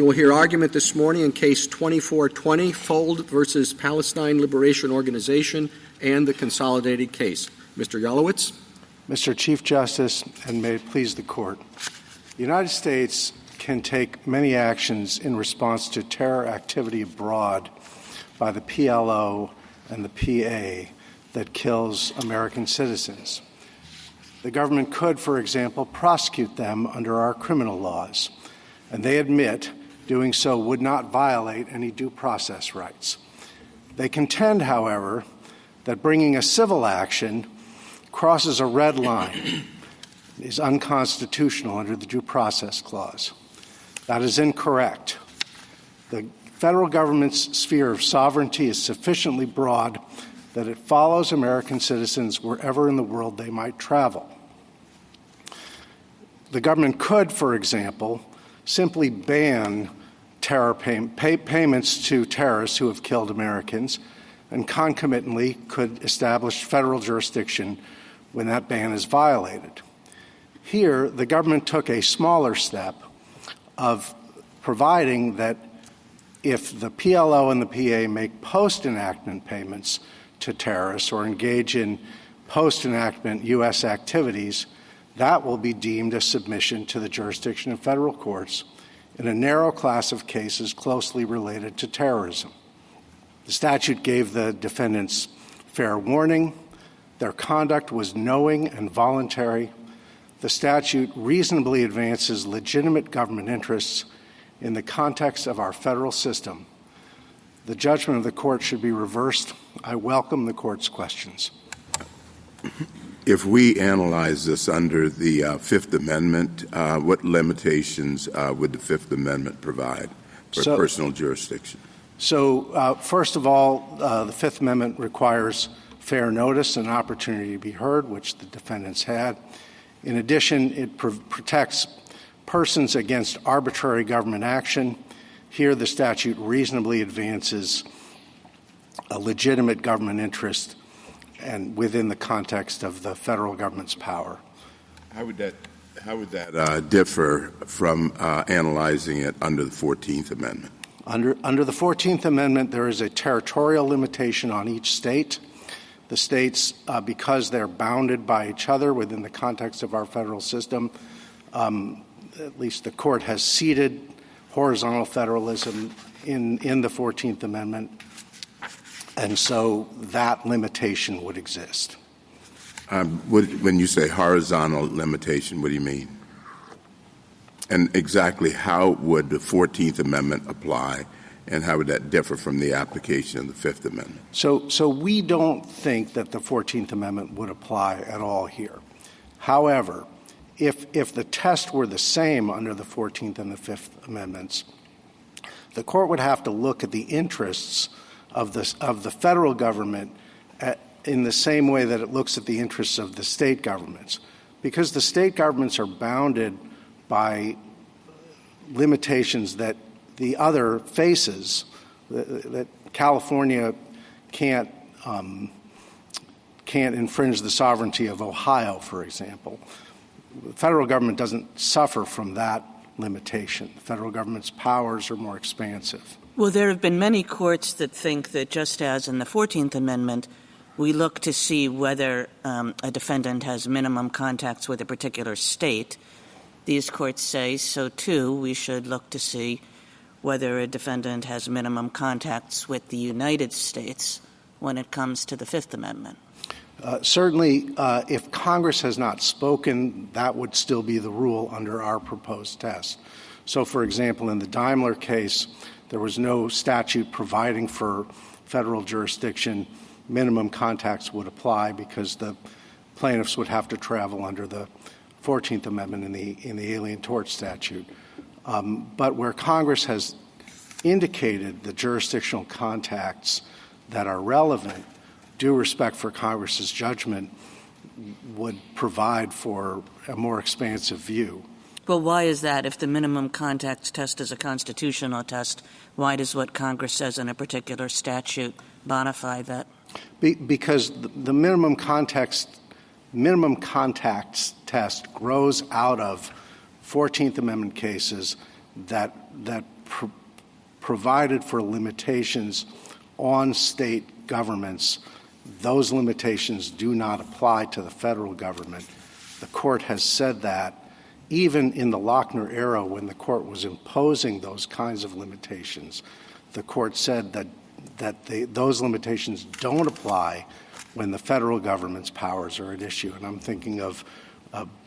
will hear argument this morning in Case 2420, Fuld versus Palestine Liberation Organization, and the consolidated case. Mr. Yalowitz. Mr. Chief Justice, and may it please the Court, the United States can take many actions in response to terror activity abroad by the PLO and the PA that kills American citizens. The government could, for example, prosecute them under our criminal laws, and they admit doing so would not violate any due process rights. They contend, however, that bringing a civil action crosses a red line, is unconstitutional under the Due Process Clause. That is incorrect. The federal government's sphere of sovereignty is sufficiently broad that it follows American citizens wherever in the world they might travel. The government could, for example, simply ban terror payments to terrorists who have killed Americans, and concomitantly could establish federal jurisdiction when that ban is violated. Here, the government took a smaller step of providing that if the PLO and the PA make post-enactment payments to terrorists or engage in post-enactment U.S. activities, that will be deemed a submission to the jurisdiction of federal courts in a narrow class of cases closely related to terrorism. The statute gave the defendants fair warning. Their conduct was knowing and voluntary. The statute reasonably advances legitimate government interests in the context of our federal system. The judgment of the court should be reversed. I welcome the court's questions. If we analyze this under the Fifth Amendment, what limitations would the Fifth Amendment provide for personal jurisdiction? So, first of all, the Fifth Amendment requires fair notice and opportunity to be heard, which the defendants had. In addition, it protects persons against arbitrary government action. Here, the statute reasonably advances a legitimate government interest and within the context of the federal government's power. How would that differ from analyzing it under the 14th Amendment? Under the 14th Amendment, there is a territorial limitation on each state. The states, because they're bounded by each other within the context of our federal system, at least the court has ceded horizontal federalism in the 14th Amendment, and so that limitation would exist. When you say horizontal limitation, what do you mean? And exactly how would the 14th Amendment apply, and how would that differ from the application of the Fifth Amendment? So we don't think that the 14th Amendment would apply at all here. However, if the test were the same under the 14th and the Fifth Amendments, the court would have to look at the interests of the federal government in the same way that it looks at the interests of the state governments, because the state governments are bounded by limitations that the other faces, that California can't infringe the sovereignty of Ohio, for example. The federal government doesn't suffer from that limitation. The federal government's powers are more expansive. Well, there have been many courts that think that just as in the 14th Amendment, we look to see whether a defendant has minimum contacts with a particular state. These courts say so, too. We should look to see whether a defendant has minimum contacts with the United States when it comes to the Fifth Amendment. Certainly, if Congress has not spoken, that would still be the rule under our proposed test. So, for example, in the Daimler case, there was no statute providing for federal jurisdiction. Minimum contacts would apply because the plaintiffs would have to travel under the 14th Amendment in the Alien Tort Statute. But where Congress has indicated the jurisdictional contacts that are relevant, due respect for Congress's judgment would provide for a more expansive view. Well, why is that? If the minimum contacts test is a constitutional test, why does what Congress says in a particular statute bonify that? Because the minimum contacts test grows out of 14th Amendment cases that provided for limitations on state governments. Those limitations do not apply to the federal government. The court has said that even in the Lochner era, when the court was imposing those kinds of limitations, the court said that those limitations don't apply when the federal government's powers are at issue. And I'm thinking of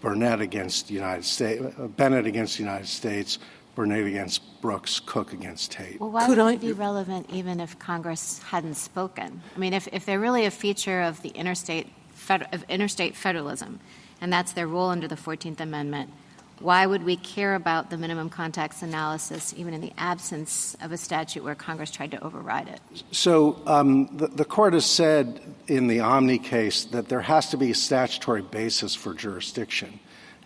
Bennett against the United States, Burnett against Brooks, Cook against Tate. Well, why would it be relevant even if Congress hadn't spoken? I mean, if they're really a feature of the interstate federalism, and that's their role under the 14th Amendment, why would we care about the minimum context analysis even in the absence of a statute where Congress tried to override it? So the court has said in the Omni case that there has to be a statutory basis for jurisdiction.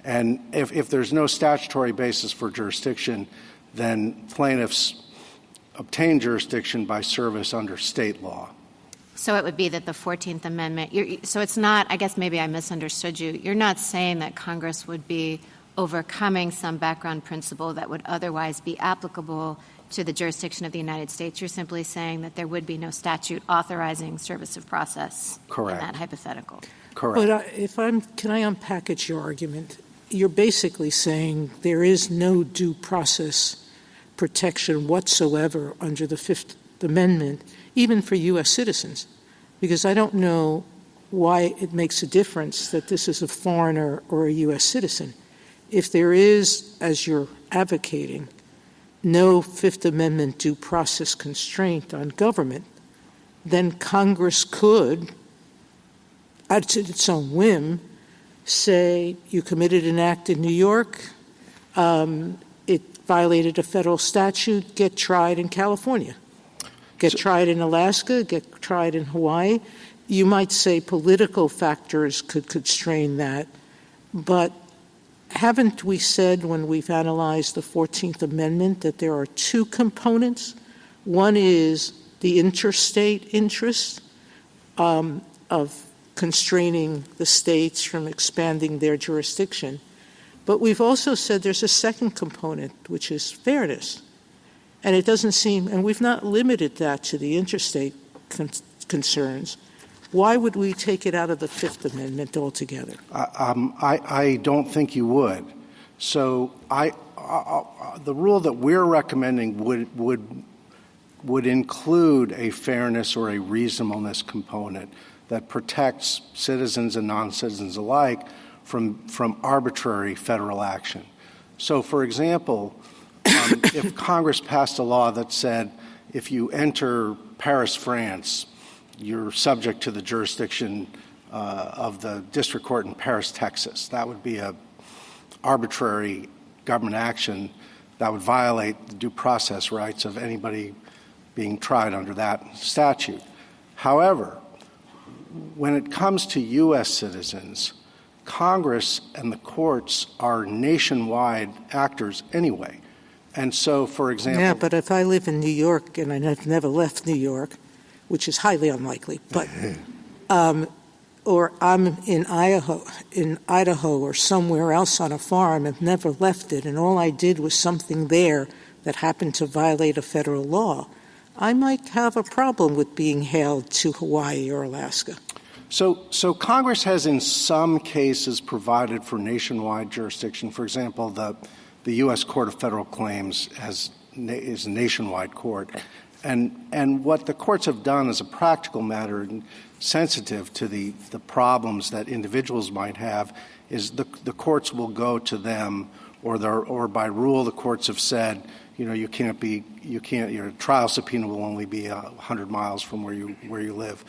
And if there's no statutory basis for jurisdiction, then plaintiffs obtain jurisdiction by service under state law. So it would be that the 14th Amendment, so it's not, I guess maybe I misunderstood you, you're not saying that Congress would be overcoming some background principle that would otherwise be applicable to the jurisdiction of the United States. You're simply saying that there would be no statute authorizing service of process. Correct. In that hypothetical. Correct. But can I unpackage your argument? You're basically saying there is no due process protection whatsoever under the Fifth Amendment, even for U.S. citizens, because I don't know why it makes a difference that this is a foreigner or a U.S. citizen. If there is, as you're advocating, no Fifth Amendment due process constraint on government, then Congress could, at its own whim, say you committed an act in New York, it violated a federal statute, get tried in California. Get tried in Alaska, get tried in Hawaii. You might say political factors could constrain that, but haven't we said when we've analyzed the 14th Amendment that there are two components? One is the interstate interest of constraining the states from expanding their jurisdiction. But we've also said there's a second component, which is fairness. And it doesn't seem, and we've not limited that to the interstate concerns. Why would we take it out of the Fifth Amendment altogether? I don't think you would. So the rule that we're recommending would include a fairness or a reasonableness component that protects citizens and non-citizens alike from arbitrary federal action. So, for example, if Congress passed a law that said if you enter Paris, France, you're subject to the jurisdiction of the district court in Paris, Texas, that would be an arbitrary government action that would violate the due process rights of anybody being tried under that statute. However, when it comes to U.S. citizens, Congress and the courts are nationwide actors anyway. And so, for example— Yeah, but if I live in New York and I've never left New York, which is highly unlikely, but or I'm in Idaho or somewhere else on a farm, I've never left it, and all I did was something there that happened to violate a federal law, I might have a problem with being hailed to Hawaii or Alaska. So Congress has in some cases provided for nationwide jurisdiction. For example, the U.S. Court of Federal Claims is a nationwide court. And what the courts have done as a practical matter and sensitive to the problems that individuals might have is the courts will go to them or by rule the courts have said, your trial subpoena will only be 100 miles from where you live.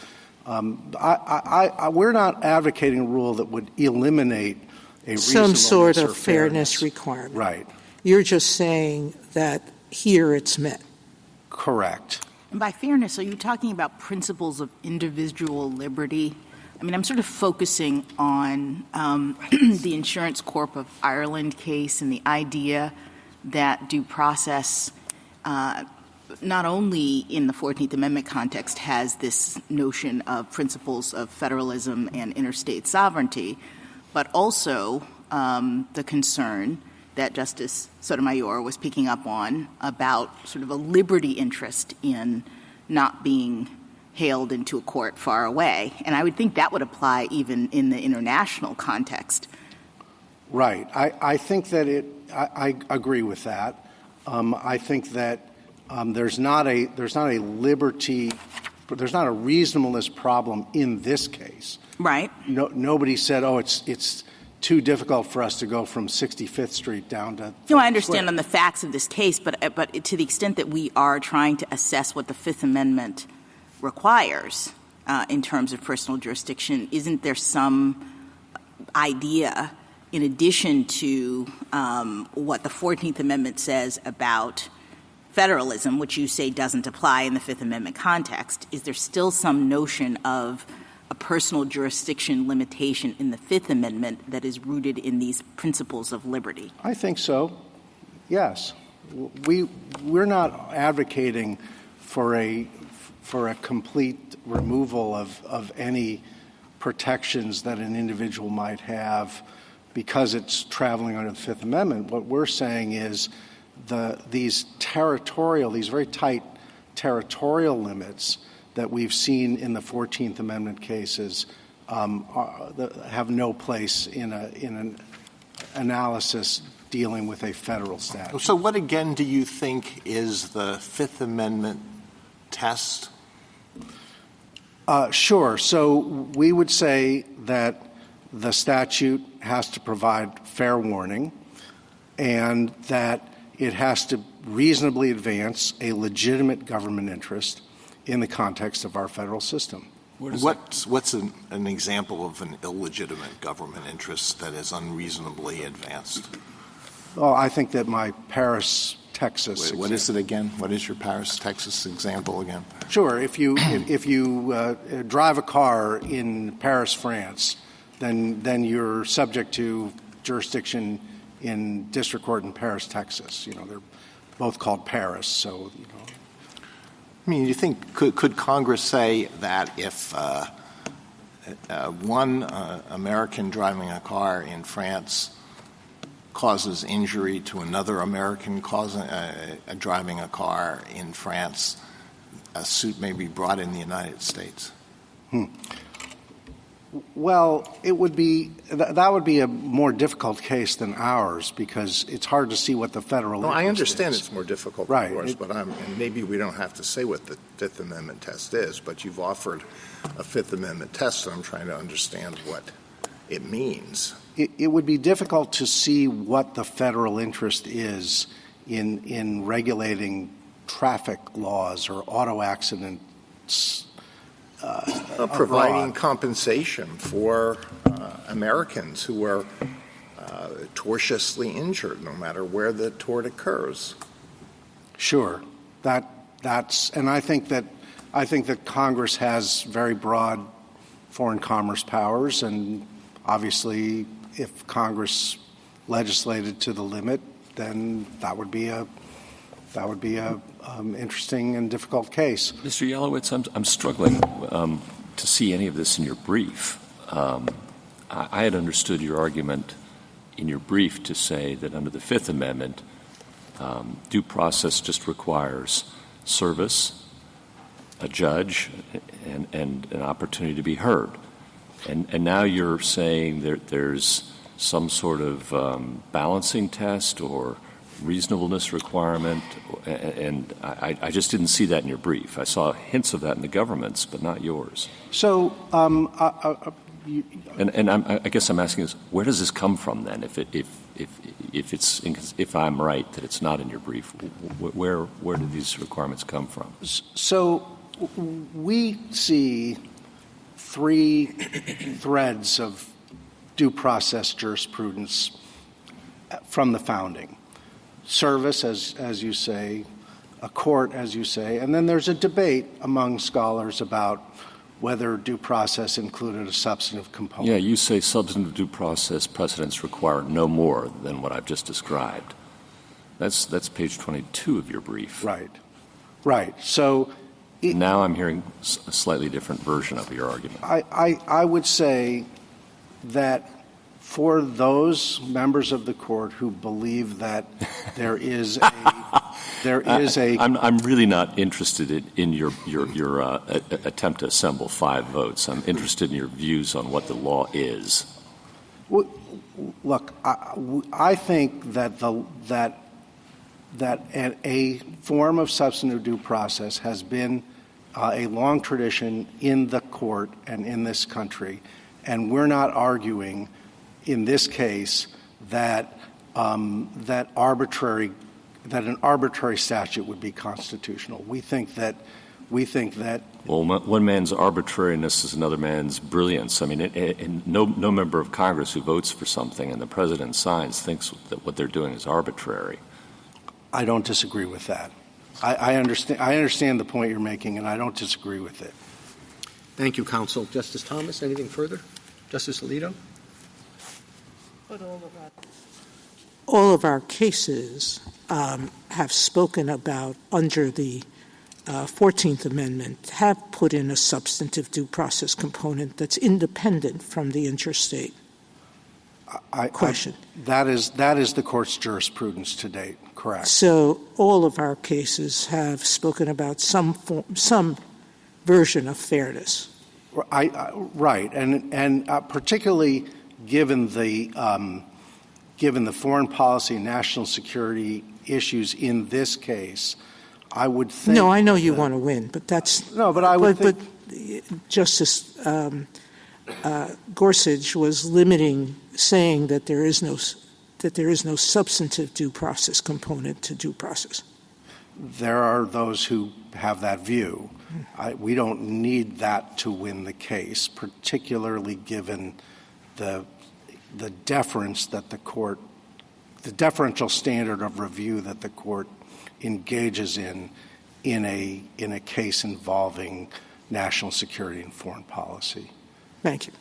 We're not advocating a rule that would eliminate a some sort of fairness requirement. Right. You're just saying that here it's met. Correct. And by fairness, are you talking about principles of individual liberty? I mean, I'm sort of focusing on the Insurance Corp of Ireland case and the idea that due process not only in the 14th Amendment context has this notion of principles of federalism and interstate sovereignty, but also the concern that Justice Sotomayor was picking up on about sort of a liberty interest in not being hailed into a court far away. And I would think that would apply even in the international context. Right. I think that I agree with that. I think that there's not a reasonableness problem in this case. Right. Nobody said, it's too difficult for us to go from 65th Street down to. No, I understand on the facts of this case, but to the extent that we are trying to assess what the Fifth Amendment requires in terms of personal jurisdiction, isn't there some idea, in addition to what the 14th Amendment says about federalism, which you say doesn't apply in the Fifth Amendment context, is there still some notion of a personal jurisdiction limitation in the Fifth Amendment that is rooted in these principles of liberty? I think so. Yes. We're not advocating for a complete removal of any protections that an individual might have because it's traveling under the Fifth Amendment. What we're saying is these very tight territorial limits that we've seen in the 14th Amendment cases have no place in an analysis dealing with a federal statute. So what, again, do you think is the Fifth Amendment test? Sure. So we would say that the statute has to provide fair warning and that it has to reasonably advance a legitimate government interest in the context of our federal system. What's an example of an illegitimate government interest that is unreasonably advanced? Well, I think that my Paris, Texas. What is it again? What is your Paris, Texas example again? Sure. If you drive a car in Paris, France, then you're subject to jurisdiction in district court in Paris, Texas. They're both called Paris, so I mean, you think could Congress say that if one American driving a car in France causes injury to another American driving a car in France, a suit may be brought in the United States? Well, that would be a more difficult case than ours because it's hard to see what the federal. No, I understand is. It's more difficult, right? Of course, but and maybe we don't have to say what the Fifth Amendment test is. But you've offered a Fifth Amendment test, so I'm trying to understand what it means. It would be difficult to see what the federal interest is in regulating traffic laws or auto accidents. Providing compensation for Americans who are tortiously injured, no matter where the tort occurs. Sure, and I think that Congress has very broad foreign commerce powers, and obviously, if Congress legislated to the limit, then that would be a interesting and difficult case. Mr. Yalowitz, I'm struggling to see any of this in your brief. I had understood your argument in your brief to say that under the Fifth Amendment, due process just requires service, a judge, and an opportunity to be heard. And now you're saying there's some sort of balancing test or reasonableness requirement, and I just didn't see that in your brief. I saw hints of that in the government's, but not yours. So, I guess I'm asking is, where does this come from then? If I'm right that it's not in your brief, where do these requirements come from? So, we see three threads of due process jurisprudence from the founding. Service, as you say, a court, as you say, and then there's a debate among scholars about whether due process included a substantive component. Yeah, you say substantive due process precedents require no more than what I've just described. That's page 22 of your brief. Right. So now I'm hearing a slightly different version of your argument. I would say that For those members of the court who believe that there is a I'm really not interested in your attempt to assemble 5 votes. I'm interested in your views on what the law is. Look, I think that a form of substantive due process has been a long tradition in the court and in this country, and we're not arguing in this case that an arbitrary statute would be constitutional. We think that. Well, one man's arbitrariness is another man's brilliance. I mean, no member of Congress who votes for something and the president signs thinks that what they're doing is arbitrary. I don't disagree with that. I understand the point you're making, and I don't disagree with it. Thank you, counsel. Justice Thomas, anything further? Justice Alito? All of our cases have spoken about, under the 14th Amendment, have put in a substantive due process component that's independent from the interstate question. That is the court's jurisprudence to date, correct. So all of our cases have spoken about some version of fairness. Right, and particularly given the foreign policy and national security issues in this case, I would think. No, I know you want to win, but that's no. But I would think. But Justice Gorsuch was saying that there is no substantive due process component to due process. There are those who have that view. We don't need that to win the case, particularly given the deference that the deferential standard of review that the court engages in a case involving national security and foreign policy. Thank you.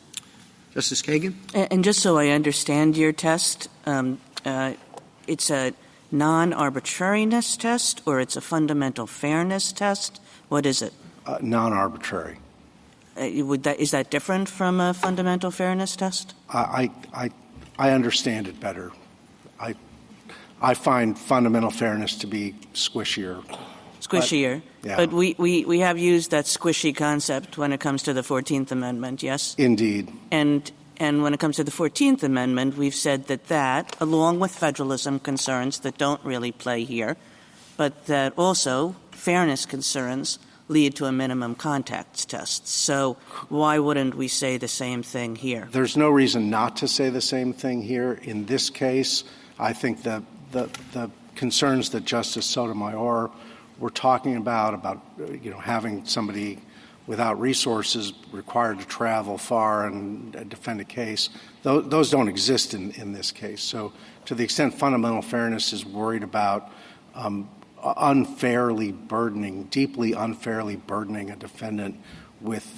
Justice Kagan? And just so I understand your test, it's a non-arbitrariness test or it's a fundamental fairness test? What is it? Non-arbitrary. Is that different from a fundamental fairness test? I understand it better. I find fundamental fairness to be squishier. Squishier. Yeah. But we have used that squishy concept when it comes to the 14th Amendment, yes? Indeed. And when it comes to the 14th Amendment, we've said that, along with federalism concerns that don't really play here, but that also fairness concerns lead to a minimum contacts test. So why wouldn't we say the same thing here? There's no reason not to say the same thing here. In this case, I think that the concerns that Justice Sotomayor were talking about having somebody without resources required to travel far and defend a case, those don't exist in this case. So to the extent fundamental fairness is worried about deeply unfairly burdening a defendant with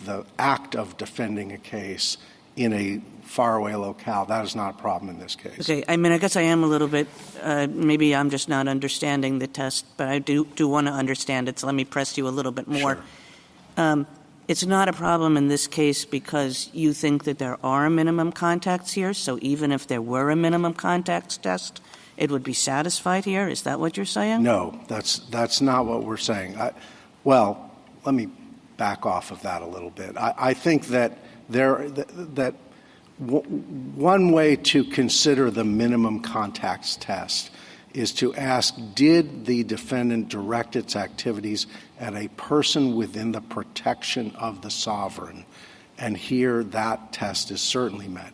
the act of defending a case in a faraway locale, that is not a problem in this case. Okay. I mean, I guess I am a little bit, maybe I'm just not understanding the test, but I do want to understand it, so let me press you a little bit more. Sure. It's not a problem in this case because you think that there are minimum contacts here, so even if there were a minimum contacts test, it would be satisfied here? Is that what you're saying? No, that's not what we're saying. Well, let me back off of that a little bit. I think that one way to consider the minimum contacts test is to ask, did the defendant direct its activities at a person within the protection of the sovereign? And here that test is certainly met.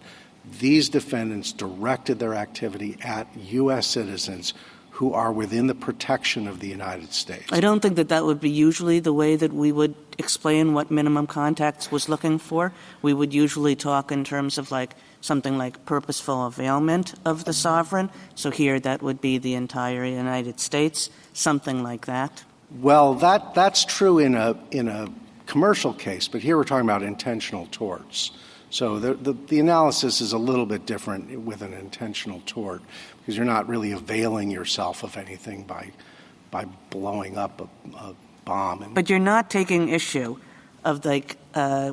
These defendants directed their activity at U.S. citizens who are within the protection of the United States. I don't think that would be usually the way that we would explain what minimum contacts was looking for. We would usually talk in terms of something like purposeful availment of the sovereign. So here that would be the entire United States, something like that. Well, that's true in a commercial case, but here we're talking about intentional torts. So the analysis is a little bit different with an intentional tort because you're not really availing yourself of anything by blowing up a bomb. But you're not taking issue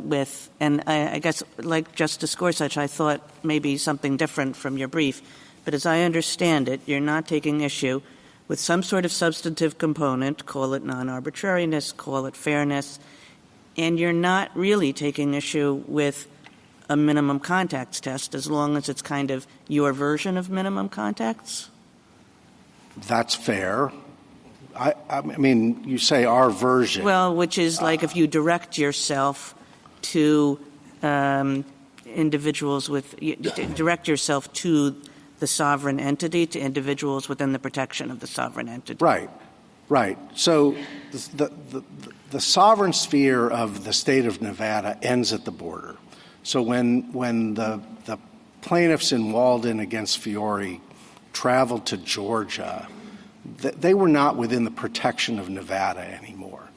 with, and I guess like Justice Gorsuch, I thought maybe something different from your brief. But as I understand it, you're not taking issue with some sort of substantive component, call it non-arbitrariness, call it fairness, and you're not really taking issue with a minimum contacts test as long as it's kind of your version of minimum contacts? That's fair. I mean, you say our version. Well, which is like if you direct yourself to individuals with – direct yourself to the sovereign entity, to individuals within the protection of the sovereign entity. Right. So the sovereign sphere of the state of Nevada ends at the border. So when the plaintiffs in Walden against Fiore traveled to Georgia, they were not within the protection of Nevada anymore.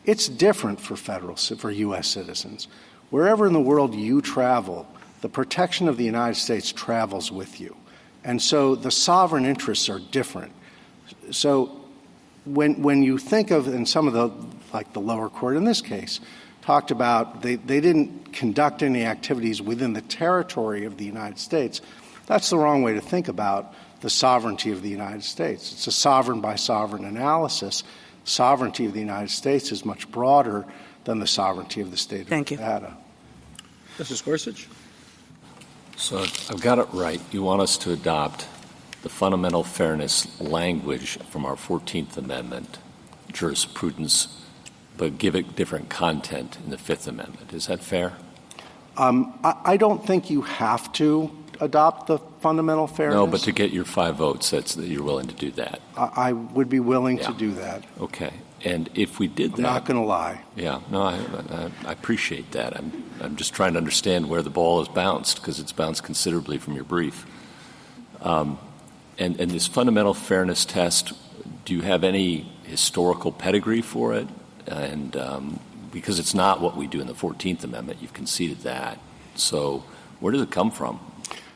It's different for U.S. citizens. Wherever in the world you travel, the protection of the United States travels with you. And so the sovereign interests are different. So when you think of, and some of the lower court in this case, talked about they didn't conduct any activities within the territory of the United States, that's the wrong way to think about the sovereignty of the United States. It's a sovereign by sovereign analysis. Sovereignty of the United States is much broader than the sovereignty of the state of Nevada. Justice Gorsuch? So I've got it right. You want us to adopt the fundamental fairness language from our 14th Amendment jurisprudence, but give it different content in the Fifth Amendment. Is that fair? I don't think you have to adopt the fundamental fairness. No, but to get your 5 votes, you're willing to do that. I would be willing to do that. Okay. And if we did that, I'm not going to lie. Yeah. No, I appreciate that. I'm just trying to understand where the ball is bounced, because it's bounced considerably from your brief. And this fundamental fairness test, do you have any historical pedigree for it? And because it's not what we do in the 14th Amendment, you've conceded that. So where does it come from?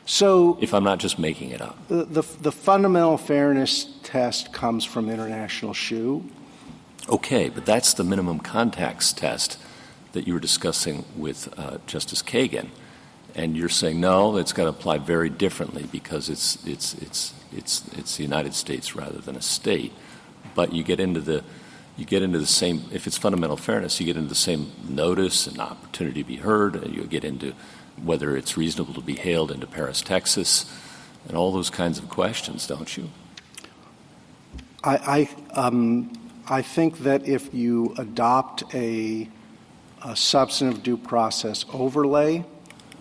So, if I'm not just making it up. The fundamental fairness test comes from International Shoe. Okay, but that's the minimum contacts test that you were discussing with Justice Kagan, and you're saying no, it's got to apply very differently because it's the United States rather than a state. But you get into the same. If it's fundamental fairness, you get into the same notice and opportunity to be heard. And you get into whether it's reasonable to be hailed into Paris, Texas, and all those kinds of questions, don't you? I think that if you adopt a substantive due process overlay,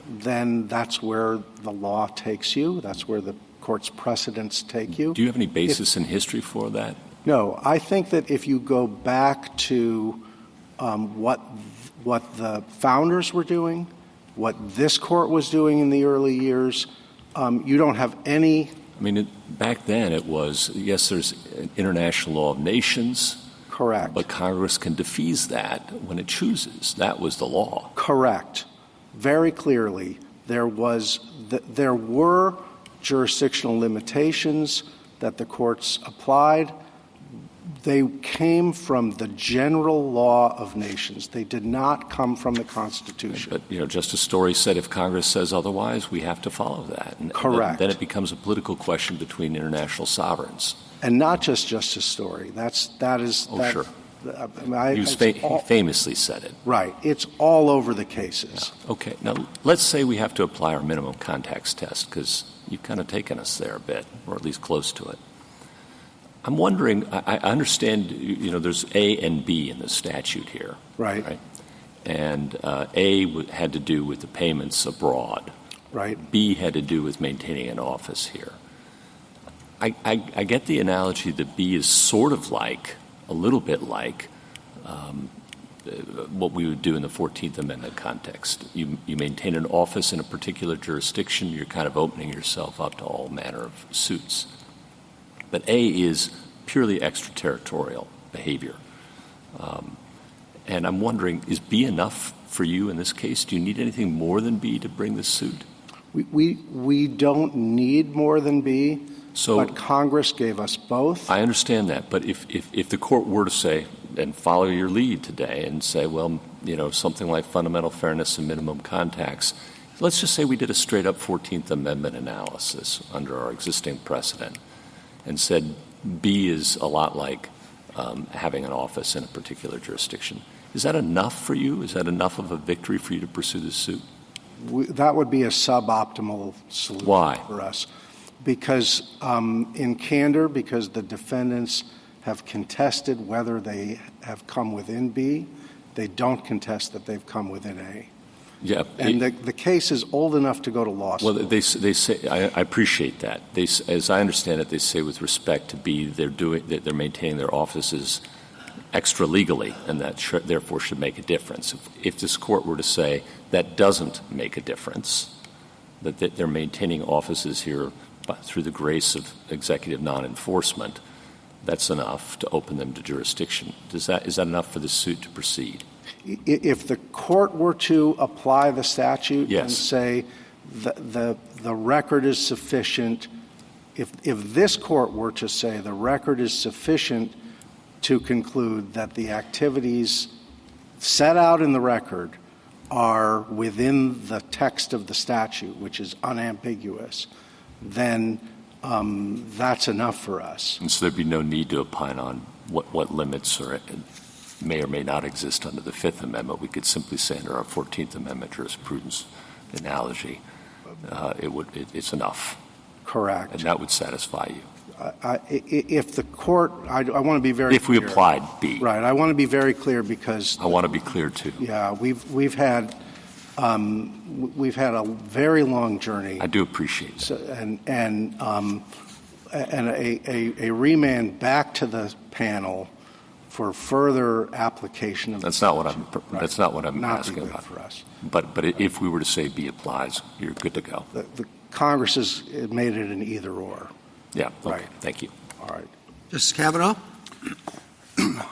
then that's where the law takes you. That's where the court's precedents take you. Do you have any basis in history for that? No. I think that if you go back to what the founders were doing, what this court was doing in the early years, you don't have any. I mean, back then it was, yes, there's international law of nations. Correct. But Congress can defease that when it chooses. That was the law. Correct. Very clearly, there were jurisdictional limitations that the courts applied. They came from the general law of nations. They did not come from the Constitution. But, Justice Story said if Congress says otherwise, we have to follow that. And correct. Then it becomes a political question between international sovereigns. And not just Justice Story. Sure. He famously said it. Right. It's all over the cases. Yeah. Okay. Now, let's say we have to apply our minimum contacts test, because you've kind of taken us there a bit, or at least close to it. I'm wondering, I understand, there's A and B in the statute here. Right? And A had to do with the payments abroad. Right. B had to do with maintaining an office here. I get the analogy that B is sort of like, a little bit like, what we would do in the 14th Amendment context. You maintain an office in a particular jurisdiction, you're kind of opening yourself up to all manner of suits. But A is purely extraterritorial behavior. And I'm wondering, is B enough for you in this case? Do you need anything more than B to bring this suit? We don't need more than B, but Congress gave us both. I understand that. But if the court were to say, and follow your lead today, and say, well, something like fundamental fairness and minimum contacts. Let's just say we did a straight-up 14th Amendment analysis under our existing precedent and said B is a lot like having an office in a particular jurisdiction. Is that enough for you? Is that enough of a victory for you to pursue the suit? That would be a suboptimal solution for us. Because in candor, because the defendants have contested whether they have come within B, they don't contest that they've come within A. Yeah, and the case is old enough to go to law school. Well, they say I appreciate that. As I understand it, they say with respect to B, they're maintaining their offices extra legally, and that therefore should make a difference. If this court were to say that doesn't make a difference, that they're maintaining offices here through the grace of executive non-enforcement, that's enough to open them to jurisdiction. Is that enough for the suit to proceed? If the court were to apply the statute Yes. and say the record is sufficient, if this court were to say the record is sufficient to conclude that the activities set out in the record are within the text of the statute, which is unambiguous, then that's enough for us. And so there'd be no need to opine on what limits may or may not exist under the Fifth Amendment. We could simply say under our 14th Amendment jurisprudence analogy, it's enough. Correct. And that would satisfy you. If the court, I want to be very if clear. we applied B. Right. I want to be very clear because I want to be clear too. Yeah, we've had a very long journey. I do appreciate it. So, and a remand back to the panel for further application of that's not what I'm asking about for us. But if we were to say B applies, you're good to go. The Congress has made it an either or. Yeah. Okay. Right. Thank you. All right. Justice Kavanaugh?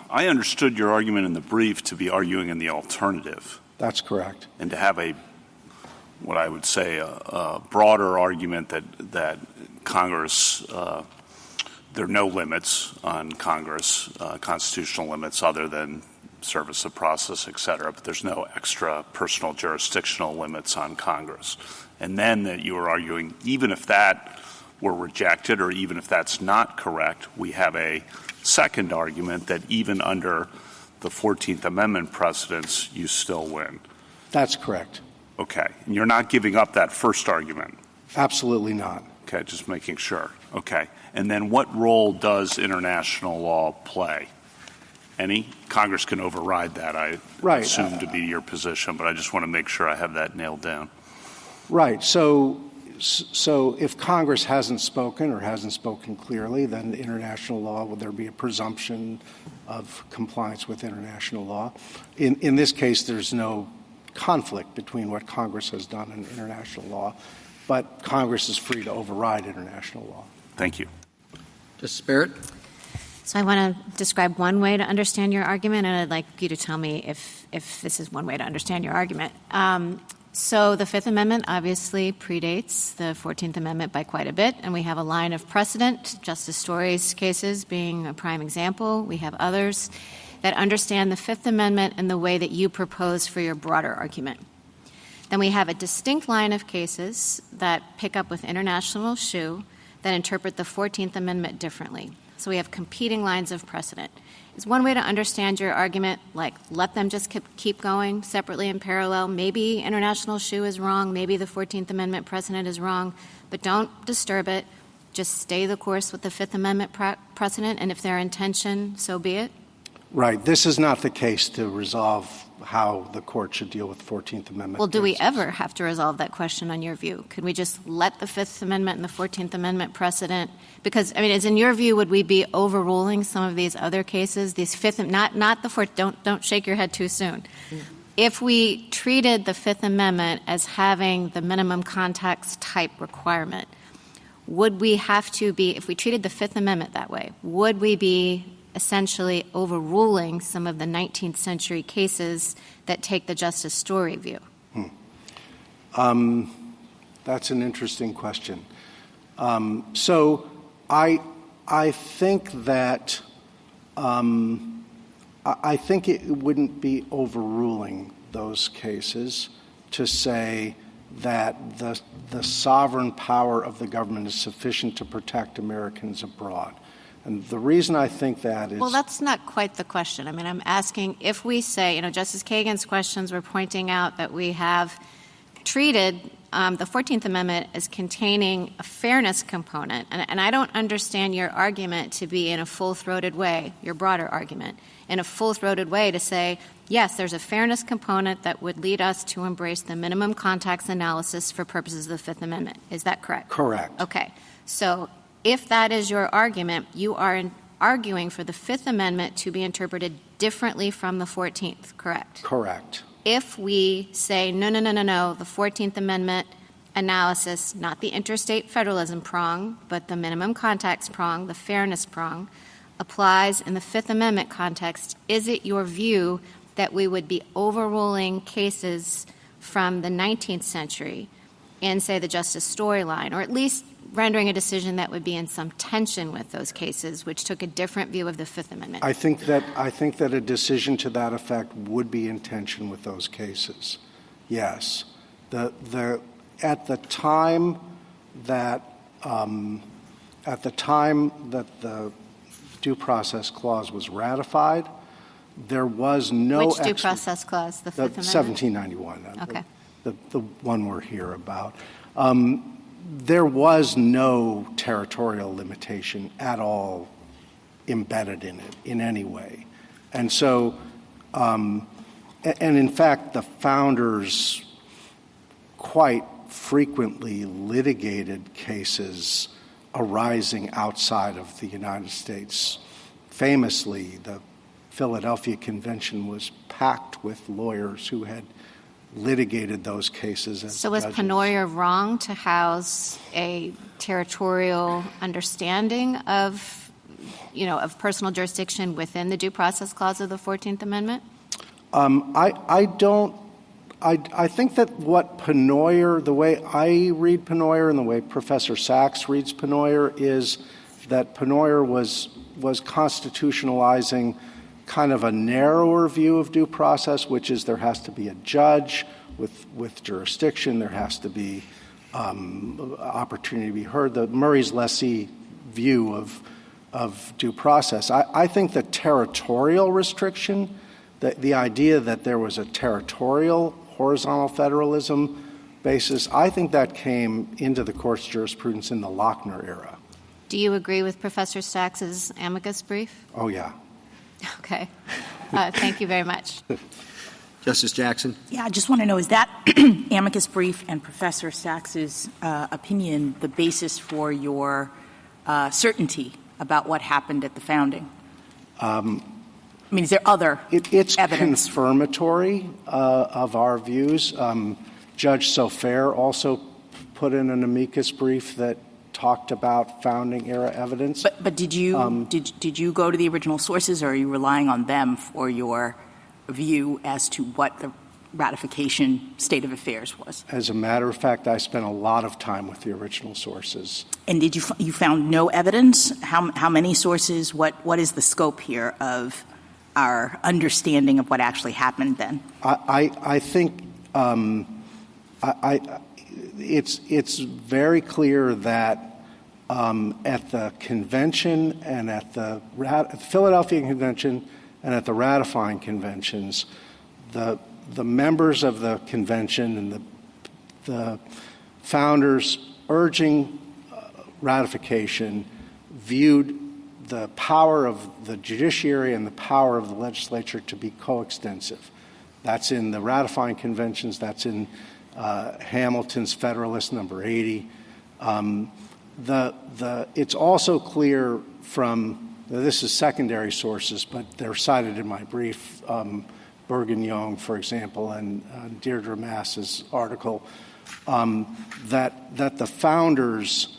I understood your argument in the brief to be arguing in the alternative. That's correct. And to have what I would say a broader argument that Congress, there are no limits on Congress, constitutional limits other than service of process, et cetera, but there's no extra personal jurisdictional limits on Congress. And then that you were arguing, even if that were rejected or even if that's not correct, we have a second argument that even under the 14th Amendment precedents, you still win. That's correct. Okay. And you're not giving up that first argument? Absolutely not. Okay, just making sure. Okay. And then what role does international law play? Any? Congress can override that, I assume, to be your position, but I just want to make sure I have that nailed down. Right. So if Congress hasn't spoken or hasn't spoken clearly, then international law, will there be a presumption of compliance with international law? In this case, there's no conflict between what Congress has done and international law, but Congress is free to override international law. Thank you. Justice Barrett? So I want to describe one way to understand your argument, and I'd like you to tell me if this is one way to understand your argument. So the Fifth Amendment obviously predates the 14th Amendment by quite a bit, and we have a line of precedent, Justice Story's cases being a prime example. We have others that understand the Fifth Amendment in the way that you propose for your broader argument. Then we have a distinct line of cases that pick up with international shoe that interpret the 14th Amendment differently. So we have competing lines of precedent. Is one way to understand your argument, like let them just keep going separately in parallel? Maybe international shoe is wrong, maybe the 14th Amendment precedent is wrong, but don't disturb it. Just stay the course with the Fifth Amendment precedent, and if their intention, so be it? Right. This is not the case to resolve how the court should deal with 14th Amendment Well, do we cases. ever have to resolve that question on your view? Could we just let the Fifth Amendment and the 14th Amendment precedent? Because, I mean, as in your view, would we be overruling some of these other cases? These Fifth, not the Fourth. Don't shake your head too soon. If we treated the Fifth Amendment as having the minimum context type requirement, would we have to be, if we treated the Fifth Amendment that way, would we be essentially overruling some of the 19th century cases that take the Justice Story view? That's an interesting question. So I think that I think it wouldn't be overruling those cases to say that the sovereign power of the government is sufficient to protect Americans abroad. And the reason I think that is... Well, that's not quite the question. I mean, I'm asking if we say, Justice Kagan's questions were pointing out that we have treated the 14th Amendment as containing a fairness component. And I don't understand your argument to be in a full-throated way, your broader argument, in a full-throated way to say, yes, there's a fairness component that would lead us to embrace the minimum contacts analysis for purposes of the Fifth Amendment. Is that correct? Correct. Okay. So if that is your argument, you are arguing for the Fifth Amendment to be interpreted differently from the 14th, correct? Correct. If we say, no, the 14th Amendment analysis, not the interstate federalism prong, but the minimum contacts prong, the fairness prong, applies in the Fifth Amendment context, is it your view that we would be overruling cases from the 19th century in, say, the Justice Story line, or at least rendering a decision that would be in some tension with those cases, which took a different view of the Fifth Amendment? I think that a decision to that effect would be in tension with those cases. Yes. At the time that the Due Process Clause was ratified, there was no... Which Due Process Clause? The Fifth Amendment? 1791. Okay. The one we're here about. There was no territorial limitation at all embedded in it in any way. And so, and in fact, the founders quite frequently litigated cases arising outside of the United States. Famously, the Philadelphia Convention was packed with lawyers who had litigated those cases as So was judges. Pennoyer wrong to house a territorial understanding of personal jurisdiction within the Due Process Clause of the 14th Amendment? I think that what Pennoyer, the way I read Pennoyer and the way Professor Sachs reads Pennoyer, is that Pennoyer was constitutionalizing kind of a narrower view of due process, which is there has to be a judge with jurisdiction, there has to be opportunity to be heard. The Murray's lessee view of due process. I think the territorial restriction, the idea that there was a territorial horizontal federalism basis, I think that came into the court's jurisprudence in the Lochner era. Do you agree with Professor Sachs's amicus brief? Oh, yeah. Okay. Thank you very much. Justice Jackson? Yeah, I just want to know, is that amicus brief and Professor Sachs's opinion the basis for your certainty about what happened at the founding? Is there other It's evidence? confirmatory of our views. Judge Sofair also put in an amicus brief that talked about founding era evidence. But did you did you go to the original sources, or are you relying on them for your view as to what the ratification state of affairs was? As a matter of fact, I spent a lot of time with the original sources. And did you found no evidence? How many sources? What is the scope here of our understanding of what actually happened then? I think it's very clear that at the convention and at the Philadelphia Convention and at the ratifying conventions, the members of the convention and the founders urging ratification viewed the power of the judiciary and the power of the legislature to be coextensive. That's in the ratifying conventions. That's in Hamilton's Federalist Number 80. It's also clear from this is secondary sources, but they're cited in my brief. Bergen-Young, for example, and Deirdre Mass's article, that the founders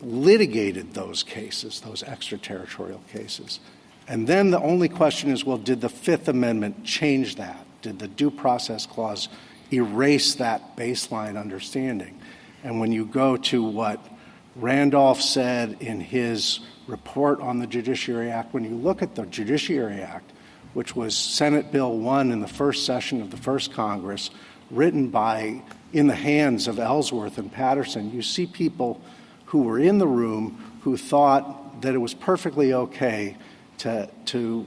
litigated those cases, those extraterritorial cases. And then the only question is, well, did the Fifth Amendment change that? Did the Due Process Clause erase that baseline understanding? And when you go to what Randolph said in his report on the Judiciary Act, when you look at the Judiciary Act, which was Senate Bill 1 in the first session of the first Congress, written in the hands of Ellsworth and Patterson, you see people who were in the room who thought that it was perfectly okay to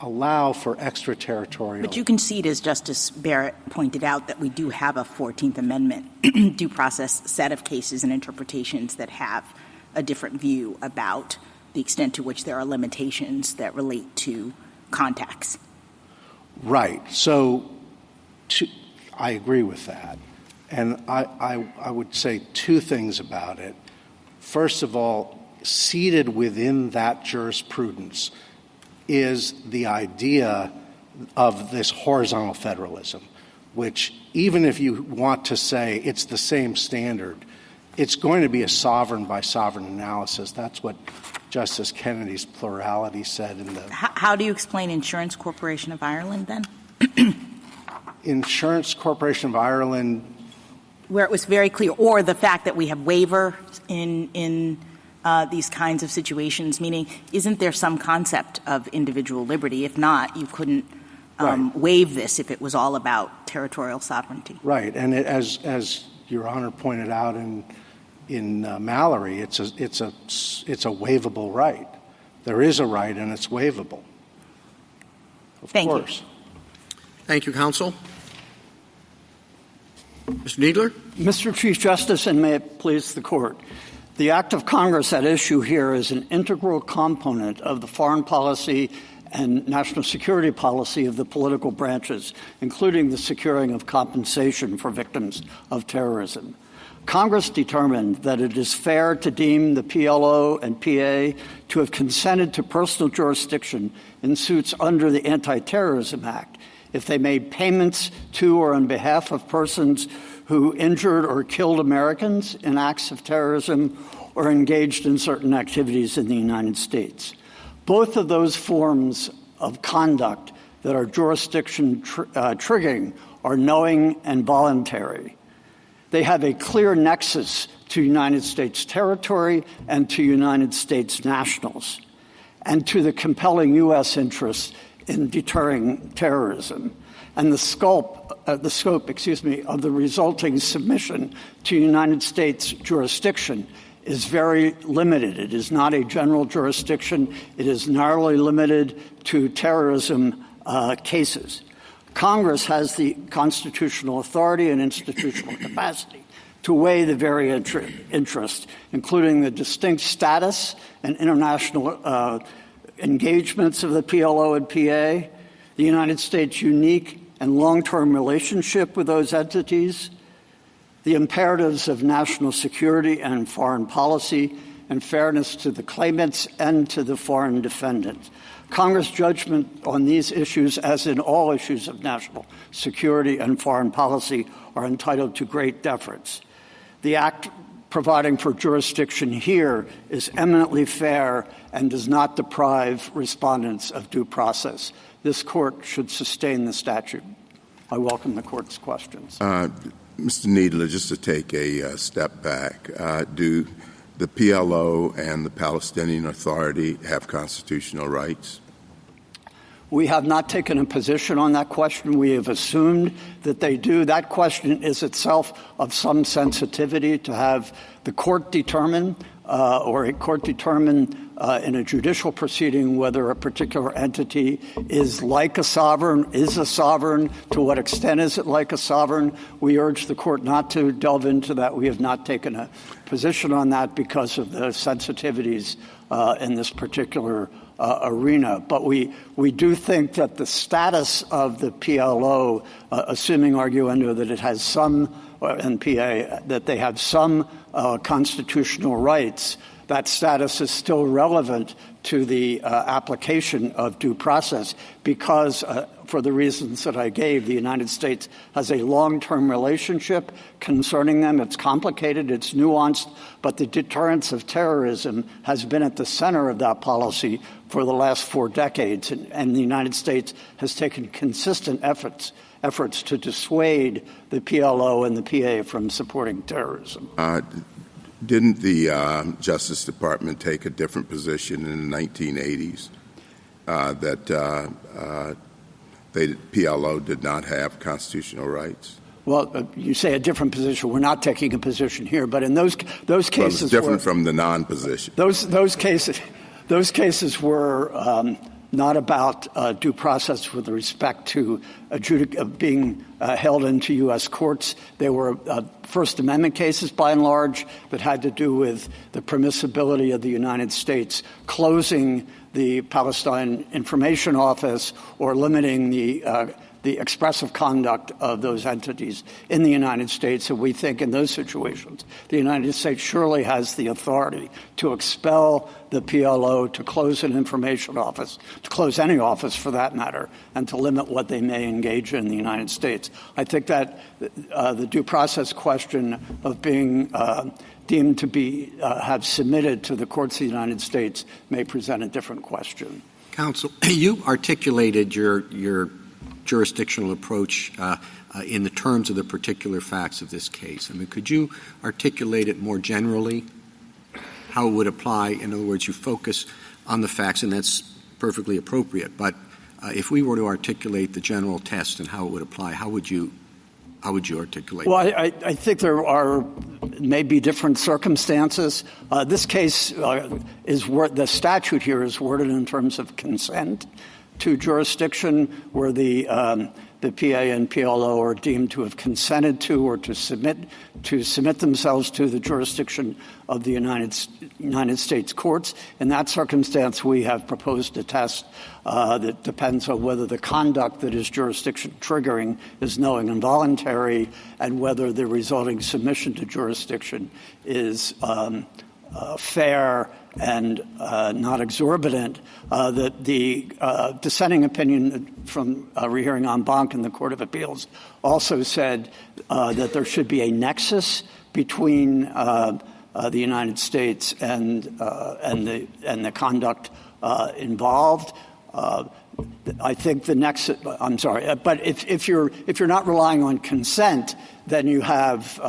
allow for extraterritorial. But you concede, as Justice Barrett pointed out, that we do have a 14th Amendment due process set of cases and interpretations that have a different view about the extent to which there are limitations that relate to contacts. Right. So I agree with that. And I would say two things about it. First of all, seated within that jurisprudence is the idea of this horizontal federalism, which even if you want to say it's the same standard, it's going to be a sovereign by sovereign analysis. That's what Justice Kennedy's plurality said in the... How do you explain Insurance Corporation of Ireland, then? Insurance Corporation of Ireland... Where it was very clear, or the fact that we have waiver in these kinds of situations, meaning isn't there some concept of individual liberty? If not, you couldn't waive this if it was all about territorial sovereignty. Right, and as Your Honor pointed out in Mallory, it's a waivable right. There is a right, and it's waivable. Of course. Thank you, counsel. Mr. Kneedler? Mr. Chief Justice, and may it please the Court, the act of Congress at issue here is an integral component of the foreign policy and national security policy of the political branches, including the securing of compensation for victims of terrorism. Congress determined that it is fair to deem the PLO and PA to have consented to personal jurisdiction in suits under the Anti-Terrorism Act if they made payments to or on behalf of persons who injured or killed Americans in acts of terrorism or engaged in certain activities in the United States. Both of those forms of conduct that are jurisdiction triggering are knowing and voluntary. They have a clear nexus to United States territory and to United States nationals, and to the compelling U.S. interests in deterring terrorism. And the scope of the resulting submission to United States jurisdiction is very limited. It is not a general jurisdiction. It is narrowly limited to terrorism cases. Congress has the constitutional authority and institutional capacity to weigh the very interests, including the distinct status and international engagements of the PLO and PA, the United States' unique and long-term relationship with those entities, the imperatives of national security and foreign policy, and fairness to the claimants and to the foreign defendants. Congress' judgment on these issues, as in all issues of national security and foreign policy, are entitled to great deference. The Act providing for jurisdiction here is eminently fair and does not deprive respondents of due process. This Court should sustain the statute. I welcome the Court's questions. Mr. Kneedler, just to take a step back, do the PLO and the Palestinian Authority have constitutional rights? We have not taken a position on that question. We have assumed that they do. That question is itself of some sensitivity to have the court determine or a court determine in a judicial proceeding whether a particular entity is like a sovereign, is a sovereign, to what extent is it like a sovereign. We urge the court not to delve into that. We have not taken a position on that because of the sensitivities in this particular arena. But we do think that the status of the PLO, assuming arguendo that it has some, and PA, that they have some constitutional rights, that status is still relevant to the application of due process because, for the reasons that I gave, the United States has a long-term relationship concerning them. It's complicated, it's nuanced, but the deterrence of terrorism has been at the center of that policy for the last 4 decades, and the United States has taken consistent efforts to dissuade the PLO and the PA from supporting terrorism. Didn't the Justice Department take a different position in the 1980s that PLO did not have constitutional rights? Well, you say a different position. We're not taking a position here, but in those cases, well, it's different from the non-position. Those cases were not about due process with respect to being held into U.S. courts. They were First Amendment cases, by and large, that had to do with the permissibility of the United States closing the Palestine Information Office or limiting the expressive conduct of those entities in the United States. And we think in those situations, the United States surely has the authority to expel the PLO, to close an information office, to close any office for that matter, and to limit what they may engage in the United States. I think that the due process question of being deemed to be have submitted to the courts of the United States may present a different question. Counsel, you articulated your jurisdictional approach in the terms of the particular facts of this case. I mean, could you articulate it more generally, how it would apply? In other words, you focus on the facts, and that's perfectly appropriate. But if we were to articulate the general test and how it would apply, how would you articulate it? Well, I think there are maybe different circumstances. This case the statute here is worded in terms of consent to jurisdiction, where the PA and PLO are deemed to have consented to or to submit themselves to the jurisdiction of the United States courts. In that circumstance, we have proposed a test that depends on whether the conduct that is jurisdiction triggering is knowing and voluntary, and whether the resulting submission to jurisdiction is fair and not exorbitant. The dissenting opinion from rehearing en banc in the Court of Appeals also said that there should be a nexus between the United States and the conduct involved. I think the nexus. I'm sorry, but if you're not relying on consent, then you have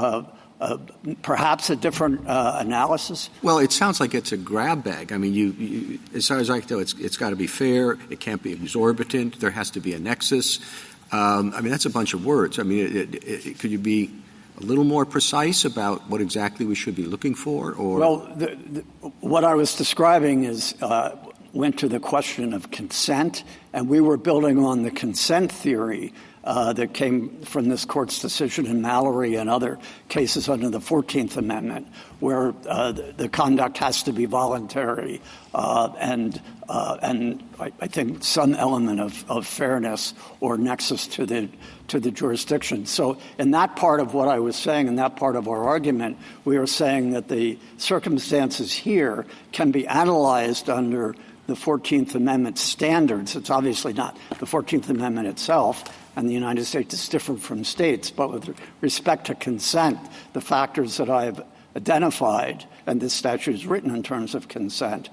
perhaps a different analysis? Well, it sounds like it's a grab bag. I mean, you as far as I can tell, it's got to be fair. It can't be exorbitant. There has to be a nexus. I mean, that's a bunch of words. I mean, could you be a little more precise about what exactly we should be looking for? Or well, what I was describing went to the question of consent, and we were building on the consent theory that came from this Court's decision in Mallory and other cases under the 14th Amendment, where the conduct has to be voluntary and I think some element of fairness or nexus to the jurisdiction. So in that part of what I was saying, in that part of our argument, we are saying that the circumstances here can be analyzed under the 14th Amendment standards. It's obviously not the 14th Amendment itself, and the United States is different from states. But with respect to consent, the factors that I've identified, and this statute is written in terms of consent,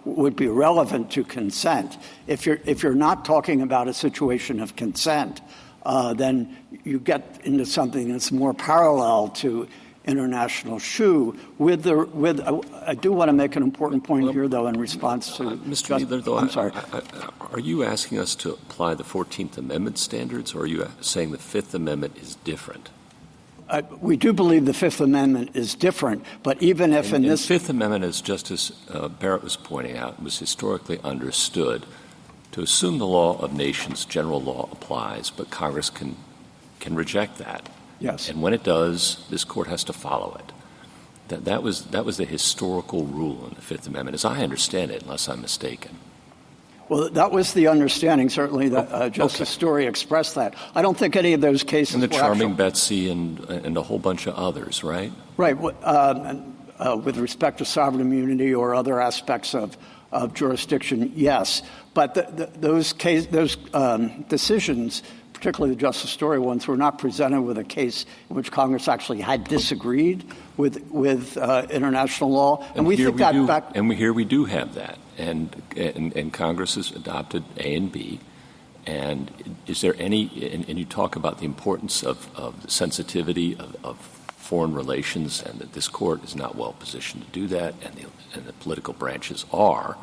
would be relevant to consent. If you're not talking about a situation of consent, then you get into something that's more parallel to international shoe. I do want to make an important point here, though, in response to Mr. Kneedler, though, I'm sorry. Are you asking us to apply the 14th Amendment standards, or are you saying the Fifth Amendment is different? We do believe the Fifth Amendment is different, but even if in this Fifth Amendment, as Justice Barrett was pointing out, was historically understood to assume the law of nations, general law applies, but Congress can reject that. Yes. And when it does, this Court has to follow it. That was the historical rule in the Fifth Amendment, as I understand it, unless I'm mistaken. Well, that was the understanding, certainly, that Justice Story expressed that. I don't think any of those cases and the were Charming Betsy and a whole bunch of others, right? Right. With respect to sovereign immunity or other aspects of jurisdiction, yes. But those decisions, particularly the Justice Story ones, were not presented with a case in which Congress actually had disagreed with international law. And we think that back. And here we do have that. And Congress has adopted A and B. And is there any, and you talk about the importance of the sensitivity of foreign relations, and that this Court is not well positioned to do that, and the political branches are.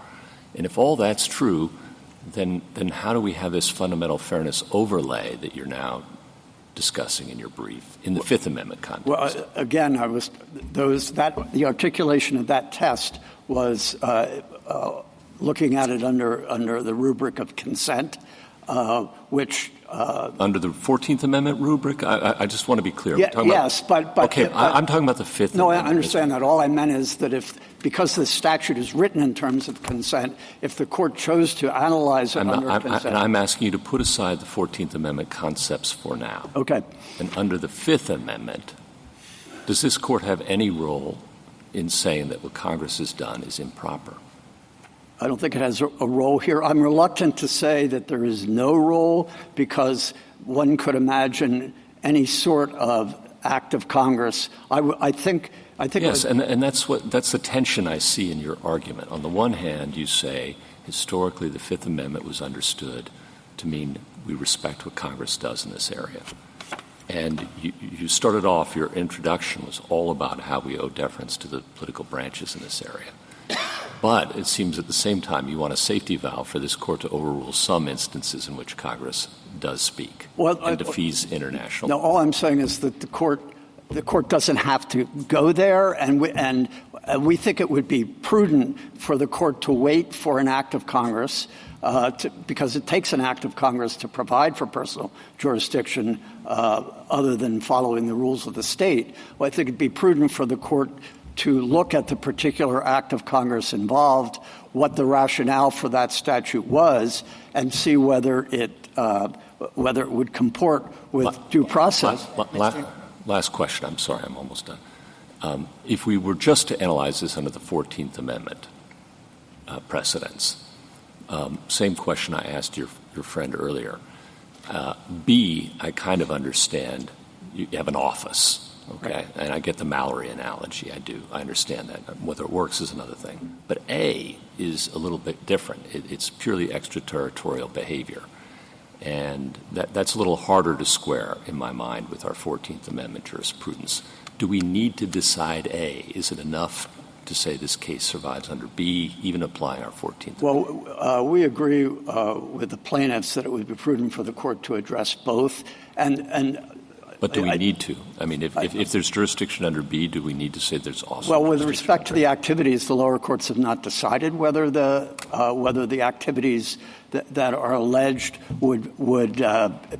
And if all that's true, then how do we have this fundamental fairness overlay that you're now discussing in your brief in the Fifth Amendment context? Well, again, the articulation of that test was looking at it under the rubric of consent, which under the 14th Amendment rubric? I just want to be clear. Yes, but okay, I'm talking about the Fifth Amendment. No, I understand that. All I meant is that because the statute is written in terms of consent, if the court chose to analyze it under consent. And I'm asking you to put aside the 14th Amendment concepts for now. Okay. And under the Fifth Amendment, does this court have any role in saying that what Congress has done is improper? I don't think it has a role here. I'm reluctant to say that there is no role because one could imagine any sort of act of Congress. I think. Yes, and that's the tension I see in your argument. On the one hand, you say historically the Fifth Amendment was understood to mean we respect what Congress does in this area. And you started off, your introduction was all about how we owe deference to the political branches in this area. But it seems at the same time you want a safety valve for this court to overrule some instances in which Congress does speak and defies international. No, all I'm saying is that the court doesn't have to go there, and we think it would be prudent for the court to wait for an act of Congress because it takes an act of Congress to provide for personal jurisdiction other than following the rules of the state. Well, I think it'd be prudent for the court to look at the particular act of Congress involved, what the rationale for that statute was, and see whether it would comport with due process. Last question. I'm sorry, I'm almost done. If we were just to analyze this under the 14th Amendment precedents, same question I asked your friend earlier. B, I kind of understand you have an office. Okay, right. And I get the Mallory analogy. I do. I understand that. Whether it works is another thing. But A is a little bit different. It's purely extraterritorial behavior. And that's a little harder to square in my mind with our 14th Amendment jurisprudence. Do we need to decide A? Is it enough to say this case survives under B, even applying our 14th Amendment? Well, we agree with the plaintiffs that it would be prudent for the court to address both. But do we need to? I mean, if there's jurisdiction under B, do we need to say there's also? Well, with respect to the activities, the lower courts have not decided whether the activities that are alleged would